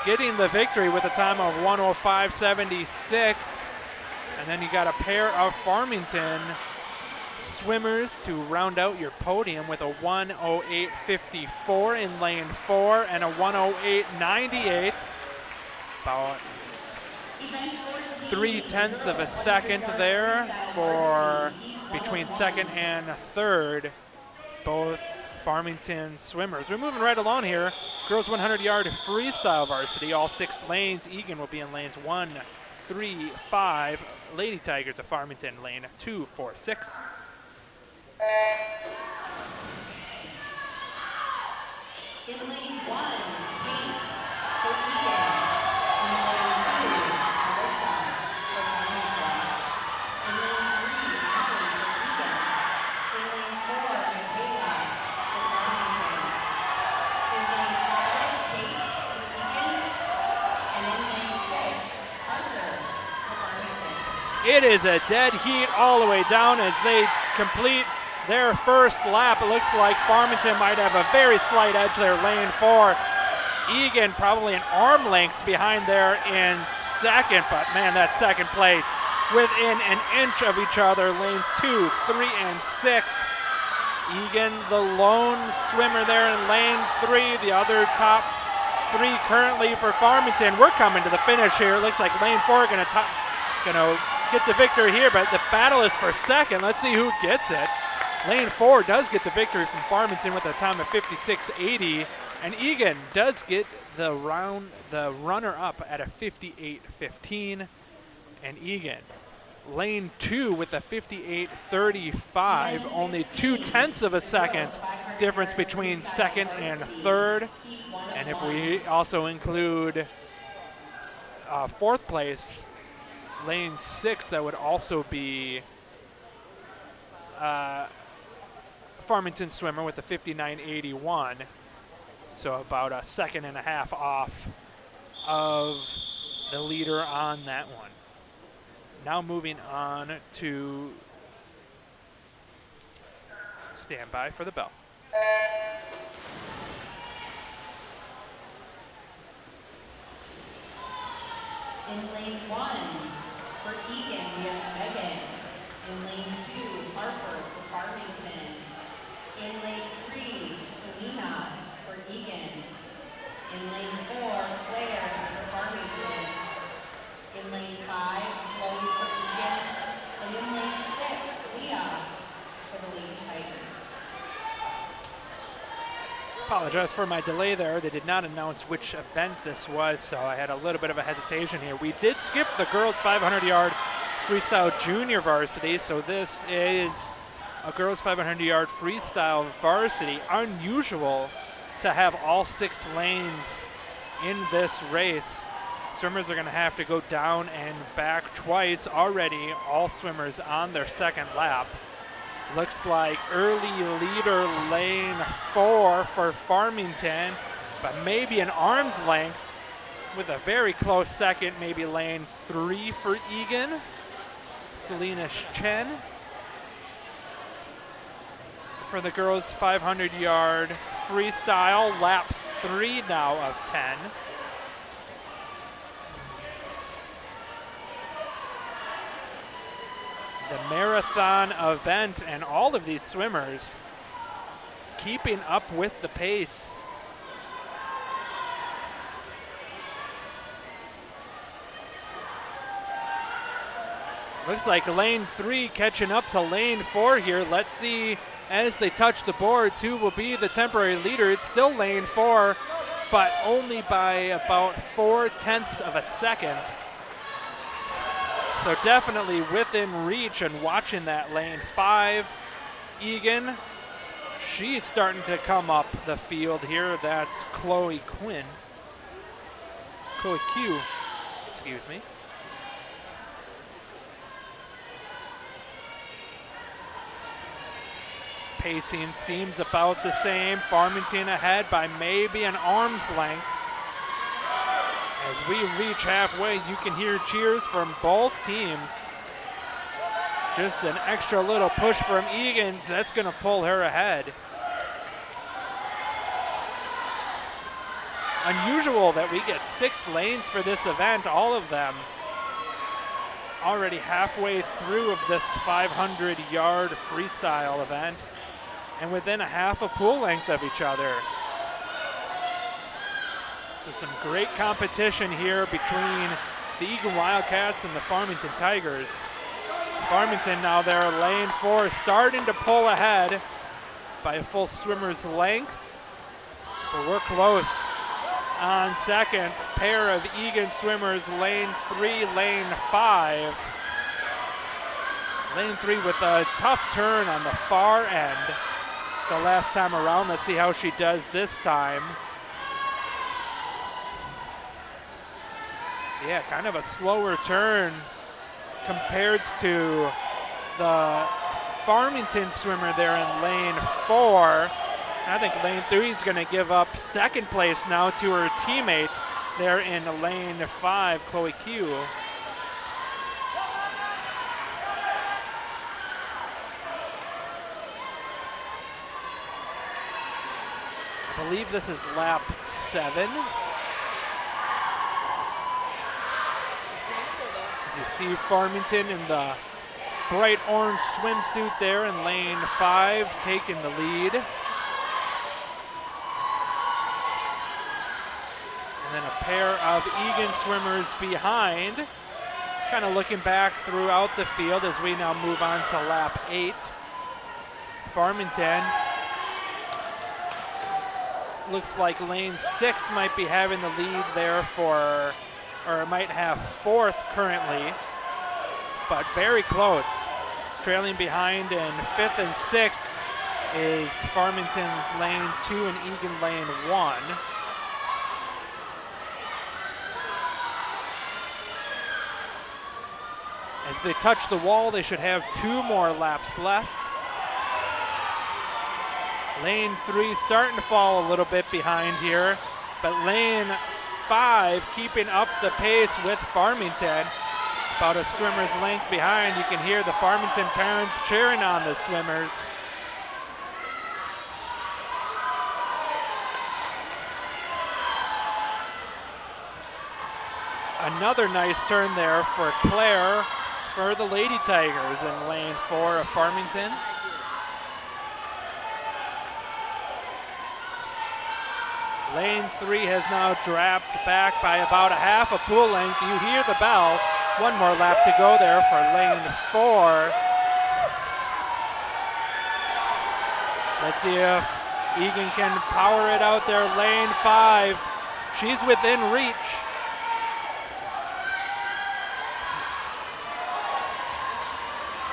Getting the victory with a time of 1:05.76. And then you got a pair of Farmington swimmers to round out your podium with a 1:08.54 in lane 4 and a 1:08.98. About 0.3 of a second there for between second and third, both Farmington swimmers. We're moving right along here. Girls 100-yard freestyle varsity, all 6 lanes. Eagan will be in lanes 1, 3, 5. Lady Tigers of Farmington, lane 2, 4, 6. In lane 1, Kate for Eagan. In lane 2, Alyssa for Farmington. In lane 3, Allie for Eagan. In lane 4, Michaela for Farmington. In lane 5, Kate for Eagan. And in lane 6, Parker for Farmington. It is a dead heat all the way down as they complete their first lap. It looks like Farmington might have a very slight edge there, lane 4. Eagan probably an arm length behind there in second, but man, that second place within an inch of each other, lanes 2, 3, and 6. Eagan, the lone swimmer there in lane 3, the other top 3 currently for Farmington. We're coming to the finish here. Looks like lane 4 gonna get the victory here, but the battle is for second. Let's see who gets it. Lane 4 does get the victory from Farmington with a time of 56.80, and Eagan does get the runner-up at a 58.15, and Eagan, lane 2 with a 58.35, only 0.2 of a second difference between second and third. And if we also include 4th place, lane 6, that would also be Farmington swimmer with a 59.81, so about a second and a half off of the leader on that one. Now moving on to standby for the bell. In lane 1, for Eagan, we have Megan. In lane 2, Harper for Farmington. In lane 3, Selena for Eagan. In lane 4, Claire for Farmington. In lane 5, Chloe for Eagan. And in lane 6, Leah for the Lady Tigers. Apologize for my delay there. They did not announce which event this was, so I had a little bit of a hesitation here. We did skip the girls 500-yard freestyle junior varsity, so this is a girls 500-yard freestyle varsity. Unusual to have all 6 lanes in this race. Swimmers are going to have to go down and back twice already, all swimmers on their second lap. Looks like early leader lane 4 for Farmington, but maybe an arm's length with a very close second, maybe lane 3 for Eagan. Selena Chen for the girls' 500-yard freestyle, lap 3 now of 10. The marathon event, and all of these swimmers keeping up with the pace. Looks like lane 3 catching up to lane 4 here. Let's see as they touch the boards who will be the temporary leader. It's still lane 4, but only by about 0.4 of a second. So definitely within reach, and watching that lane 5. Eagan, she's starting to come up the field here. That's Chloe Q, excuse me. Pacing seems about the same. Farmington ahead by maybe an arm's length. As we reach halfway, you can hear cheers from both teams. Just an extra little push from Eagan. That's going to pull her ahead. Unusual that we get 6 lanes for this event, all of them already halfway through of this 500-yard freestyle event, and within a half a pool length of each other. So some great competition here between the Eagan Wildcats and the Farmington Tigers. Farmington now there, lane 4, starting to pull ahead by a full swimmer's length. But we're close on second. Pair of Eagan swimmers, lane 3, lane 5. Lane 3 with a tough turn on the far end the last time around. Let's see how she does this time. Yeah, kind of a slower turn compared to the Farmington swimmer there in lane 4. I think lane 3 is going to give up second place now to her teammate there in lane 5, Chloe Q. I believe this is lap 7. As you see Farmington in the bright orange swimsuit there in lane 5, taking the lead. And then a pair of Eagan swimmers behind, kind of looking back throughout the field as we now move on to lap 8. Farmington looks like lane 6 might be having the lead there for, or it might have 4th currently, but very close. Trailing behind in 5th and 6th is Farmington's lane 2 and Eagan lane 1. As they touch the wall, they should have 2 more laps left. Lane 3 starting to fall a little bit behind here, but lane 5 keeping up the pace with Farmington. About a swimmer's length behind. You can hear the Farmington parents cheering on the swimmers. Another nice turn there for Claire for the Lady Tigers in lane 4 of Farmington. Lane 3 has now dropped back by about a half a pool length. You hear the bell. 1 more lap to go there for lane 4. Let's see if Eagan can power it out there. Lane 5, she's within reach.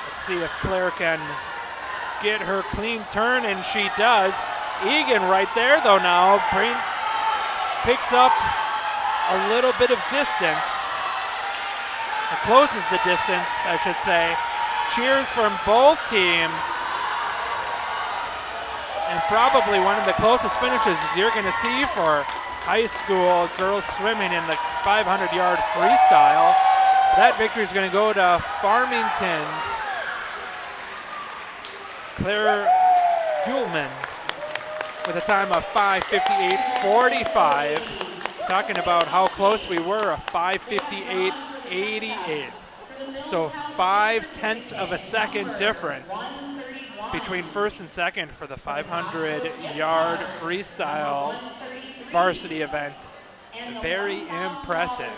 Let's see if Claire can get her clean turn, and she does. Eagan right there though now picks up a little bit of distance. It closes the distance, I should say. Cheers from both teams. And probably one of the closest finishes you're going to see for high school girls swimming in the 500-yard freestyle. That victory is going to go to Farmington's Claire Duhlman with a time of 5:58.45. Talking about how close we were, a 5:58.88. So 0.5 of a second difference between first and second for the 500-yard freestyle varsity event. Very impressive.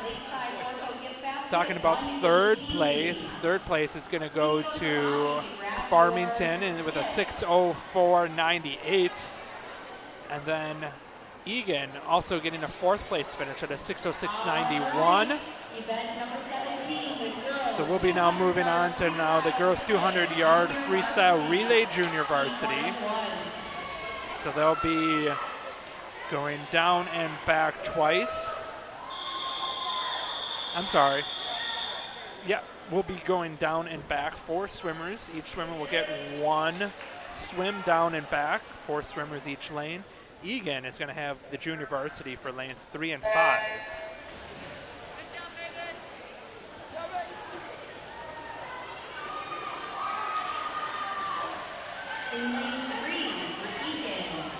Talking about third place. Third place is going to go to Farmington and with a 6:04.98. And then Eagan also getting a fourth place finish at a 6:06.91. Event number 17, the girls. So we'll be now moving on to now the girls 200-yard freestyle relay junior varsity. So they'll be going down and back twice. I'm sorry. Yeah, we'll be going down and back 4 swimmers. Each swimmer will get 1 swim down and back, 4 swimmers each lane. Eagan is going to have the junior varsity for lanes 3 and 5. In lane 3 for Eagan,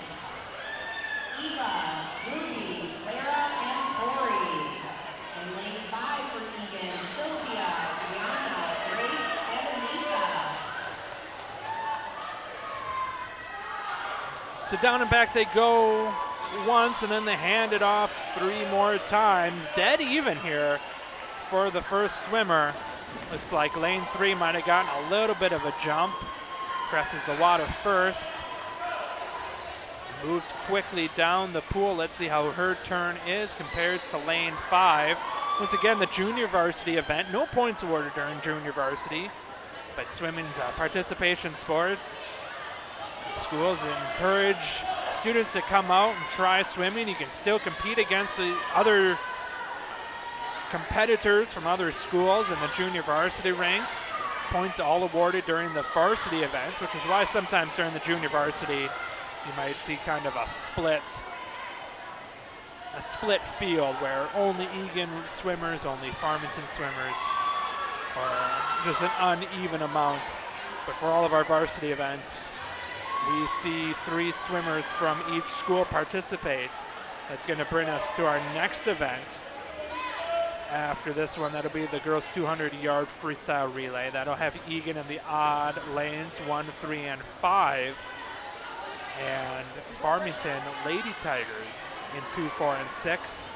Eva, Ruby, Clara, and Tori. In lane 5 for Eagan, Sylvia, Brianna, Grace, and Anika. So down and back they go once, and then they hand it off 3 more times. Dead even here for the first swimmer. Looks like lane 3 might have gotten a little bit of a jump. Presses the water first. Moves quickly down the pool. Let's see how her turn is compared to lane 5. Once again, the junior varsity event. No points awarded during junior varsity, but swimming's a participation sport. Schools encourage students to come out and try swimming. You can still compete against the other competitors from other schools in the junior varsity ranks. Points all awarded during the varsity events, which is why sometimes during the junior varsity you might see kind of a split field where only Eagan swimmers, only Farmington swimmers, or just an uneven amount. But for all of our varsity events, we see 3 swimmers from each school participate. That's going to bring us to our next event. After this one, that'll be the girls 200-yard freestyle relay. That'll have Eagan in the odd lanes 1, 3, and 5. And Farmington Lady Tigers in 2, 4, and 6.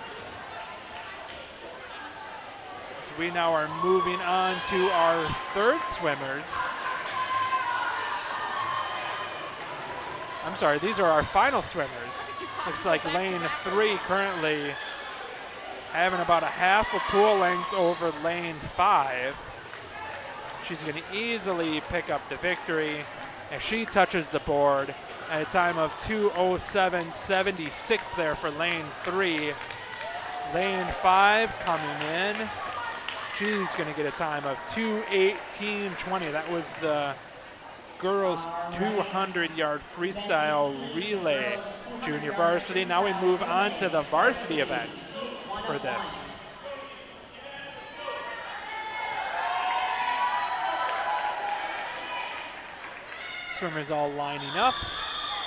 So we now are moving on to our third swimmers. I'm sorry, these are our final swimmers. Looks like lane 3 currently having about a half a pool length over lane 5. She's going to easily pick up the victory as she touches the board at a time of 2:07.76 there for lane 3. Lane 5 coming in. She's going to get a time of 2:18.20. That was the girls 200-yard freestyle relay junior varsity. Now we move on to the varsity event for this. Swimmers all lining up,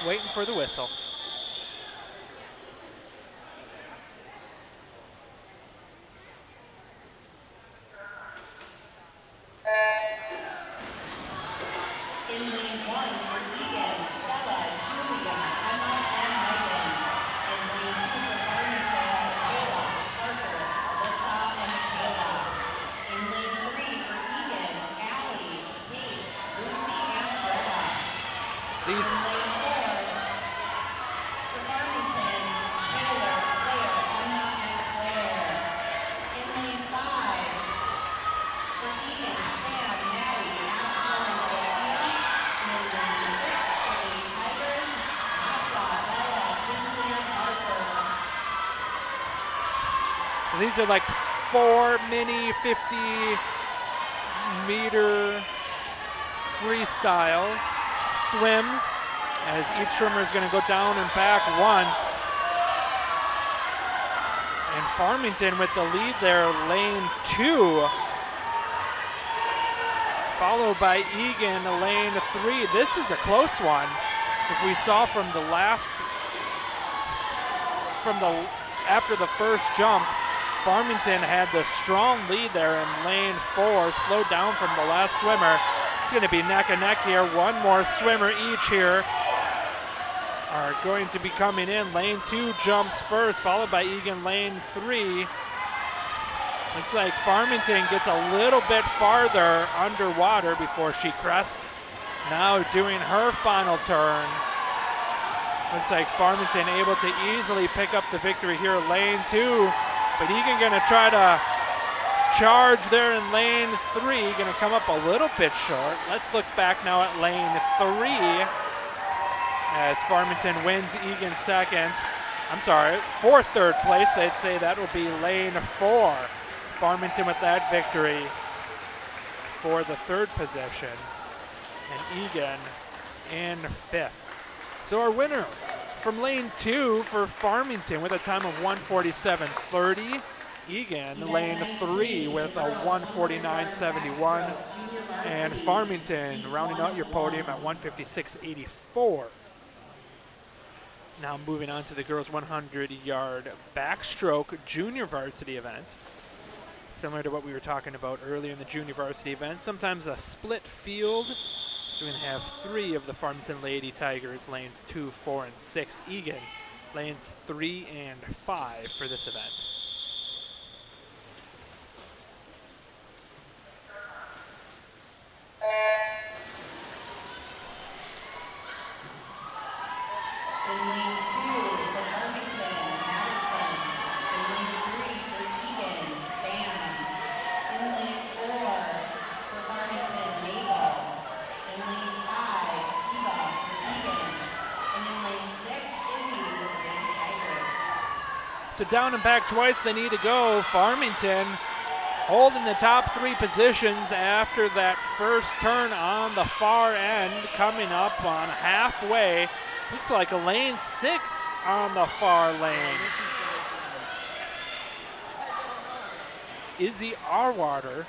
waiting for the whistle. In lane 1 for Eagan, Stella, Julia, Emma, and Megan. In lane 2 for Farmington, Michaela, Parker, Alyssa, and Michaela. In lane 3 for Eagan, Allie, Kate, Lucy, and Greta. In lane 4 for Farmington, Taylor, Claire, Emma, and Claire. In lane 5 for Eagan, Sam, Maddie, Ashley, and Sophia. And in lane 6 for Lady Tigers, Asha, Bella, Quincy, and Harper. So these are like 4 mini 50-meter freestyle swims as each swimmer is going to go down and back once. And Farmington with the lead there, lane 2, followed by Eagan, lane 3. This is a close one. If we saw from the after the first jump, Farmington had the strong lead there in lane 4, slowed down from the last swimmer. It's going to be neck and neck here. One more swimmer each here are going to be coming in. Lane 2 jumps first, followed by Eagan, lane 3. Looks like Farmington gets a little bit farther underwater before she crests. Now doing her final turn. Looks like Farmington able to easily pick up the victory here, lane 2. But Eagan gonna try to charge there in lane 3. Gonna come up a little bit short. Let's look back now at lane 3 as Farmington wins Eagan second. I'm sorry, for third place. I'd say that will be lane 4. Farmington with that victory for the third position, and Eagan in 5th. So our winner from lane 2 for Farmington with a time of 1:47.30. Eagan, lane 3 with a 1:49.71. And Farmington rounding out your podium at 1:56.84. Now moving on to the girls' 100-yard backstroke junior varsity event. Similar to what we were talking about earlier in the junior varsity event, sometimes a split field. So we're going to have 3 of the Farmington Lady Tigers, lanes 2, 4, and 6. Eagan, lanes 3 and 5 for this event. In lane 2 for Farmington, Madison. In lane 3 for Eagan, Sam. In lane 4 for Farmington, Mabel. In lane 5, Eva for Eagan. And in lane 6, Izzy for the Lady Tigers. So down and back twice they need to go. Farmington holding the top 3 positions after that first turn on the far end, coming up on halfway. Looks like a lane 6 on the far lane. Izzy Arwater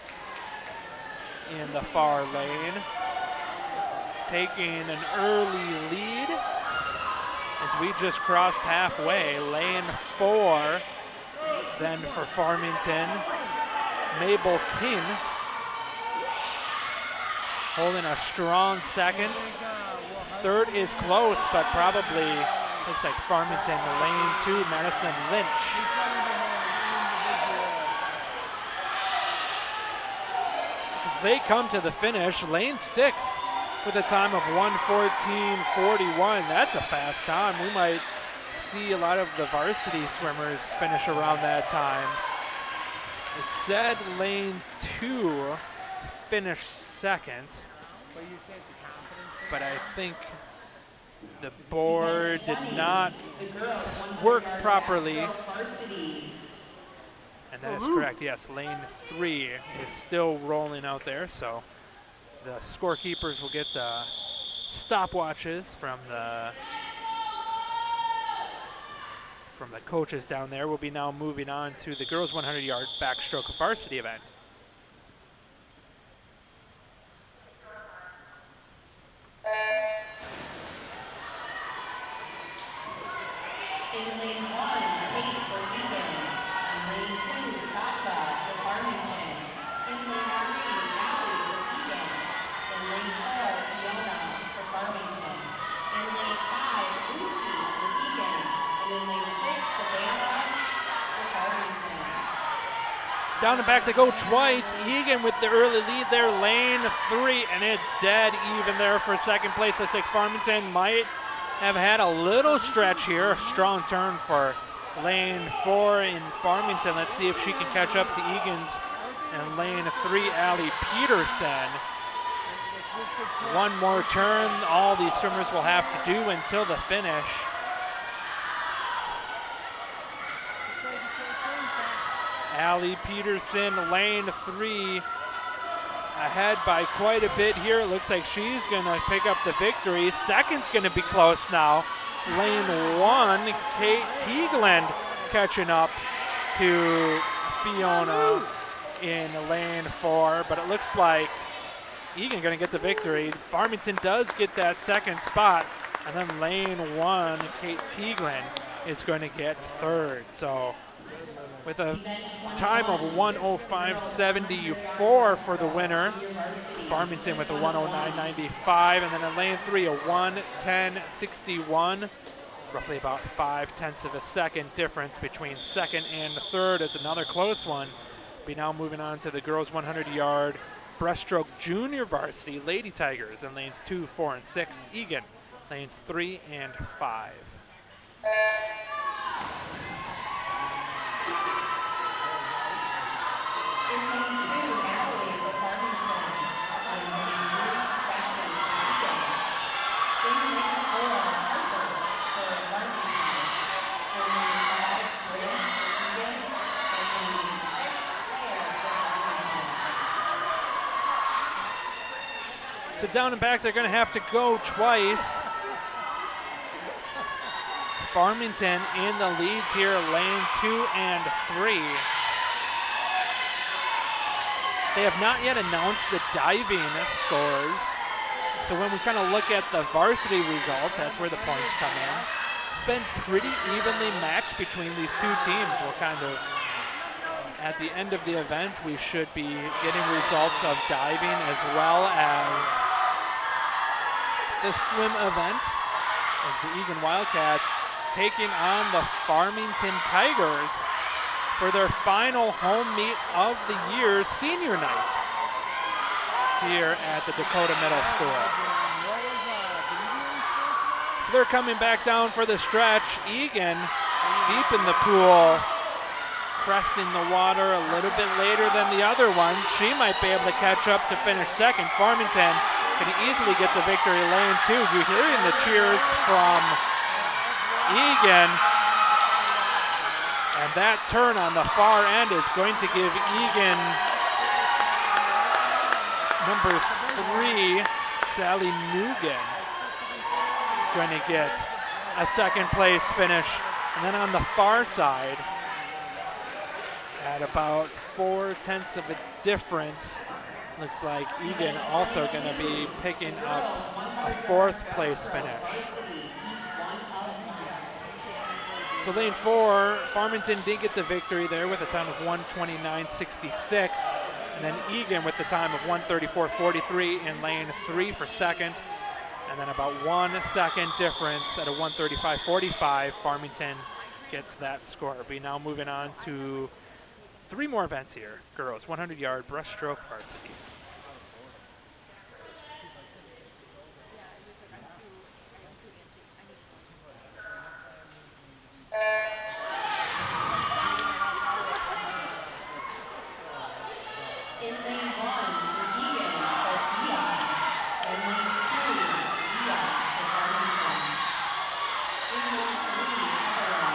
in the far lane, taking an early lead as we just crossed halfway. Lane 4 then for Farmington, Mabel King holding a strong second. Third is close, but probably looks like Farmington. Lane 2, Madison Lynch. As they come to the finish, lane 6 with a time of 1:14.41. That's a fast time. We might see a lot of the varsity swimmers finish around that time. It said lane 2 finished second, but I think the board did not work properly. And that is correct, yes, lane 3 is still rolling out there, so the scorekeepers will get the stopwatches from the coaches down there. We'll be now moving on to the girls' 100-yard backstroke varsity event. In lane 1, Kate for Eagan. In lane 2, Sasha for Farmington. In lane 3, Allie for Eagan. In lane 4, Fiona for Farmington. In lane 5, Lucy for Eagan. And in lane 6, Savannah for Farmington. Down and back to go twice. Eagan with the early lead there, lane 3, and it's dead even there for second place. Looks like Farmington might have had a little stretch here. A strong turn for lane 4 in Farmington. Let's see if she can catch up to Eagan's and lane 3, Allie Peterson. One more turn all these swimmers will have to do until the finish. Allie Peterson, lane 3, ahead by quite a bit here. It looks like she's gonna pick up the victory. Second's gonna be close now. Lane 1, Kate Teagland catching up to Fiona in lane 4, but it looks like Eagan going to get the victory. Farmington does get that second spot. And then lane 1, Kate Teaglin is going to get third. So with a time of 1:05.74 for the winner. Farmington with a 1:09.95, and then in lane 3 a 1:10.61. Roughly about 0.5 of a second difference between second and third. It's another close one. Be now moving on to the girls 100-yard breaststroke junior varsity Lady Tigers in lanes 2, 4, and 6. Eagan lanes 3 and 5. In lane 2, Natalie for Farmington. In lane 3, Stephanie Eagan. In lane 4, Harper for Farmington. In lane 5, Bryn for Eagan. And in lane 6, Claire for Farmington. So down and back, they're going to have to go twice. Farmington in the leads here, lane 2 and 3. They have not yet announced the diving scores. So when we kind of look at the varsity results, that's where the points come in. It's been pretty evenly matched between these two teams. We're kind of, at the end of the event, we should be getting results of diving as well as the swim event, as the Eagan Wildcats taking on the Farmington Tigers for their final home meet of the year, senior night, here at the Dakota Middle School. So they're coming back down for the stretch. Eagan deep in the pool, cresting the water a little bit later than the other ones. She might be able to catch up to finish second. Farmington can easily get the victory, lane 2. You're hearing the cheers from Eagan. And that turn on the far end is going to give Eagan number 3, Sally Mugen, going to get a second place finish. And then on the far side, at about 0.4 of a difference, looks like Eagan also going to be picking up a 4th place finish. So lane 4, Farmington did get the victory there with a time of 1:29.66. And then Eagan with the time of 1:34.43 in lane 3 for second. And then about 1 second difference at a 1:35.45. Farmington gets that score. Be now moving on to 3 more events here. Girls 100-yard breaststroke varsity. In lane 1 for Eagan, Sophia. In lane 2, Leah for Farmington. In lane 3, Evelyn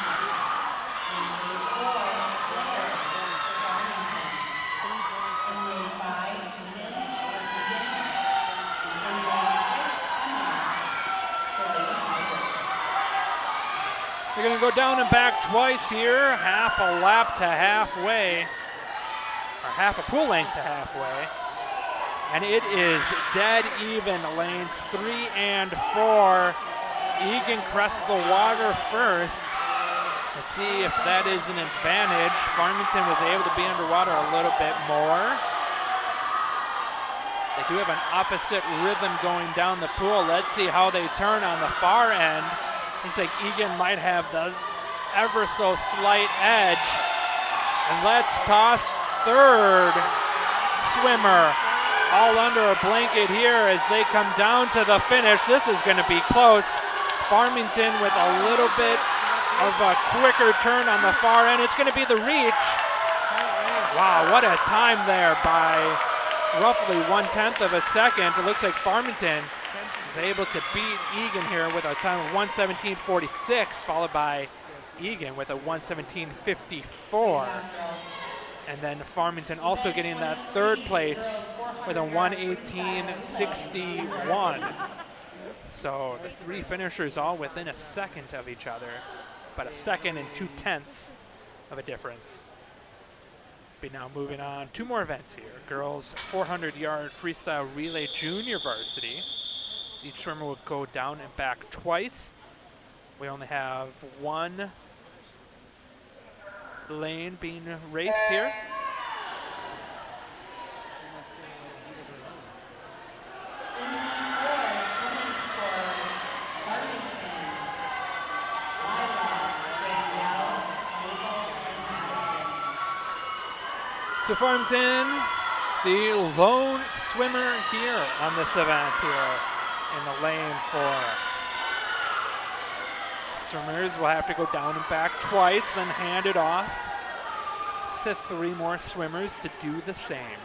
for Eagan. In lane 4, Claire for Farmington. In lane 5, Eden for Eagan. And in lane 6, Emma for Lady Tigers. They're going to go down and back twice here, half a lap to halfway, or half a pool length to halfway. And it is dead even, lanes 3 and 4. Eagan crests the water first. Let's see if that is an advantage. Farmington was able to be underwater a little bit more. They do have an opposite rhythm going down the pool. Let's see how they turn on the far end. Looks like Eagan might have the ever so slight edge. And let's toss third swimmer all under a blanket here as they come down to the finish. This is going to be close. Farmington with a little bit of a quicker turn on the far end. It's going to be the reach. Wow, what a time there by roughly 1/10 of a second. It looks like Farmington is able to beat Eagan here with a time of 1:17.46, followed by Eagan with a 1:17.54. And then Farmington also getting that third place with a 1:18.61. So the 3 finishers all within a second of each other, but a second and 2/10 of a difference. be now moving on. 2 more events here. Girls 400-yard freestyle relay junior varsity. So each swimmer will go down and back twice. We only have 1 lane being raced here. In the floor, swimming for Farmington, Lila, Danielle, Mabel, and Madison. So Farmington, the lone swimmer here on this event here in the lane 4. Swimmers will have to go down and back twice, then hand it off to 3 more swimmers to do the same.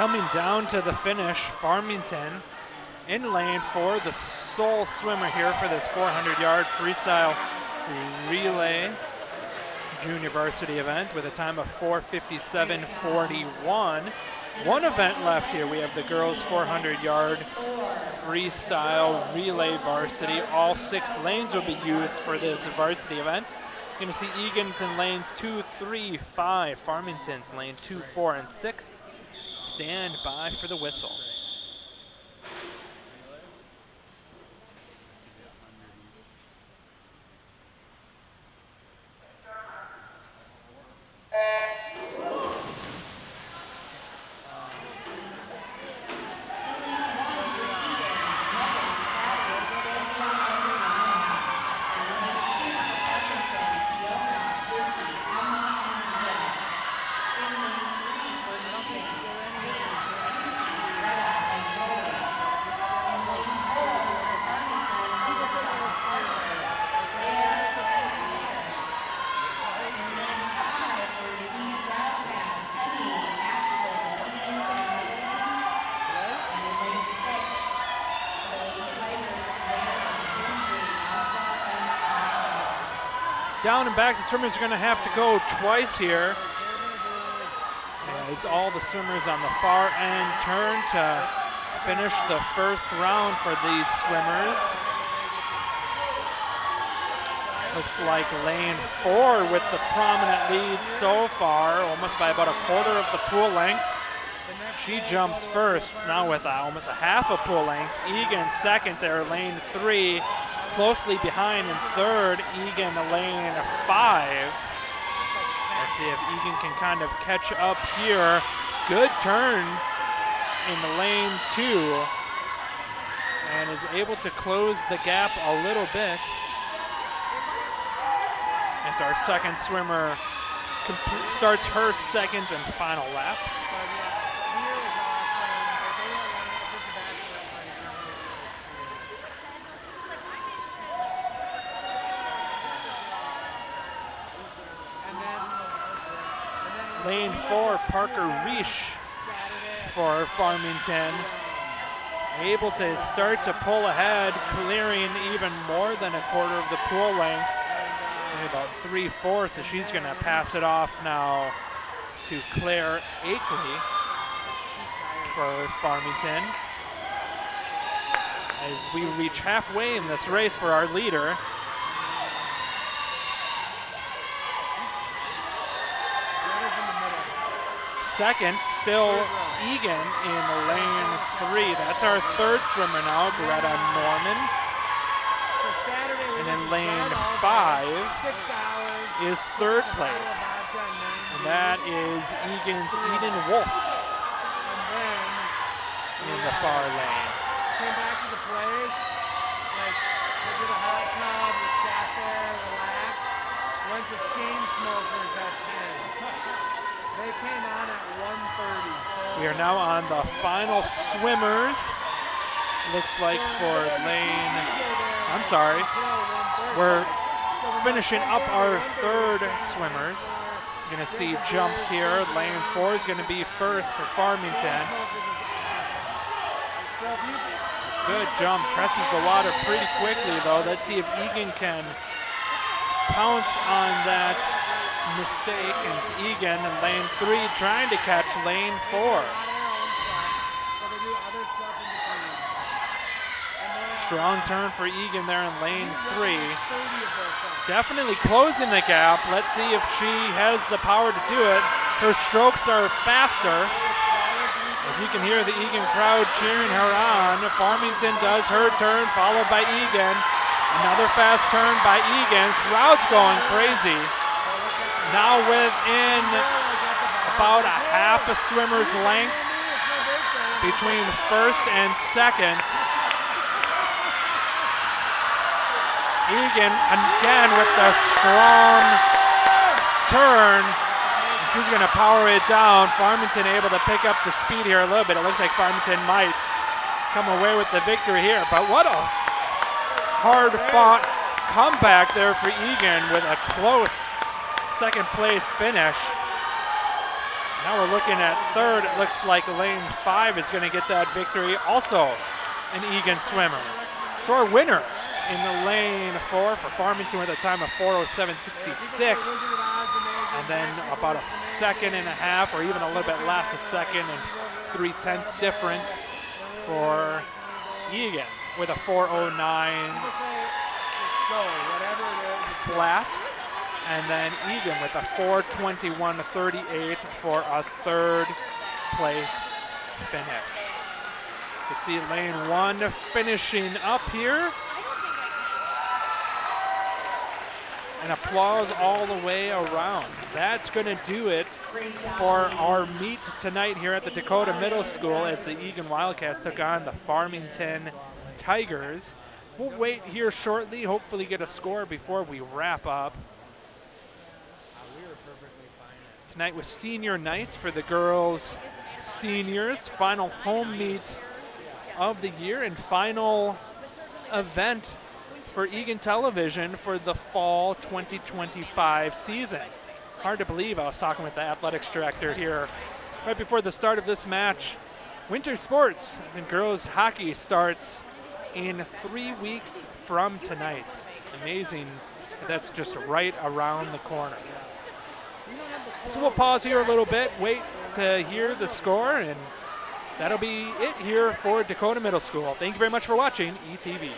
Coming down to the finish, Farmington in lane 4, the sole swimmer here for this 400-yard freestyle relay junior varsity event with a time of 4:57.41. One event left here. We have the girls 400-yard freestyle relay varsity. All 6 lanes will be used for this varsity event. You're going to see Eagan's in lanes 2, 3, 5. Farmington's lane 2, 4, and 6. Stand by for the whistle. Down and back, the swimmers are going to have to go twice here. As all the swimmers on the far end turn to finish the first round for these swimmers. Looks like lane 4 with the prominent lead so far, almost by about a quarter of the pool length. She jumps first, now with almost a half a pool length. Eagan second there, lane 3. Closely behind in third, Eagan lane 5. Let's see if Eagan can kind of catch up here. Good turn in lane 2 and is able to close the gap a little bit as our second swimmer starts her second and final lap. Lane 4, Parker Reish for Farmington. Able to start to pull ahead, clearing even more than a quarter of the pool length. Maybe about 3/4, so she's going to pass it off now to Claire Akeley for Farmington. As we reach halfway in this race for our leader. Second, still Eagan in lane 3. That's our third swimmer now, Greta Norman. And then lane 5 is third place. And that is Eagan's Eden Wolf in the far lane. Came back to the place, like, they did a hot tub, we sat there, relaxed, went to Chain Smokers at 10. They came on at 1:30. We are now on the final swimmers. Looks like for lane, I'm sorry, we're finishing up our third swimmers. You're gonna see jumps here. Lane 4 is gonna be first for Farmington. Good jump, presses the water pretty quickly though. Let's see if Eagan can pounce on that mistake. And it's Eagan in lane 3 trying to catch lane 4. Strong turn for Eagan there in lane 3. Definitely closing the gap. Let's see if she has the power to do it. Her strokes are faster. As you can hear the Eagan crowd cheering her on. Farmington does her turn, followed by Eagan. Another fast turn by Eagan. Crowd's going crazy. Now within about a half a swimmer's length between first and second. Eagan again with the strong turn. She's going to power it down. Farmington able to pick up the speed here a little bit. It looks like Farmington might come away with the victory here. But what a hard-fought comeback there for Eagan with a close second-place finish. Now we're looking at third. It looks like lane 5 is going to get that victory. Also an Eagan swimmer. So our winner in the lane 4 for Farmington with a time of 4:07.66. And then about a second and a half, or even a little bit less, a second and 3/10 difference for Eagan with a 4:09 flat. And then Eagan with a 4:21.38 for a third place finish. You can see lane 1 finishing up here. And applause all the way around. That's going to do it for our meet tonight here at the Dakota Middle School as the Eagan Wildcats took on the Farmington Tigers. We'll wait here shortly, hopefully get a score before we wrap up. Tonight was senior night for the girls seniors. Final home meet of the year and final event for Eagan Television for the fall 2025 season. Hard to believe, I was talking with the athletics director here right before the start of this match. Winter sports and girls hockey starts in 3 weeks from tonight. Amazing, that's just right around the corner. So we'll pause here a little bit, wait to hear the score, and that'll be it here for Dakota Middle School. Thank you very much for watching ETV.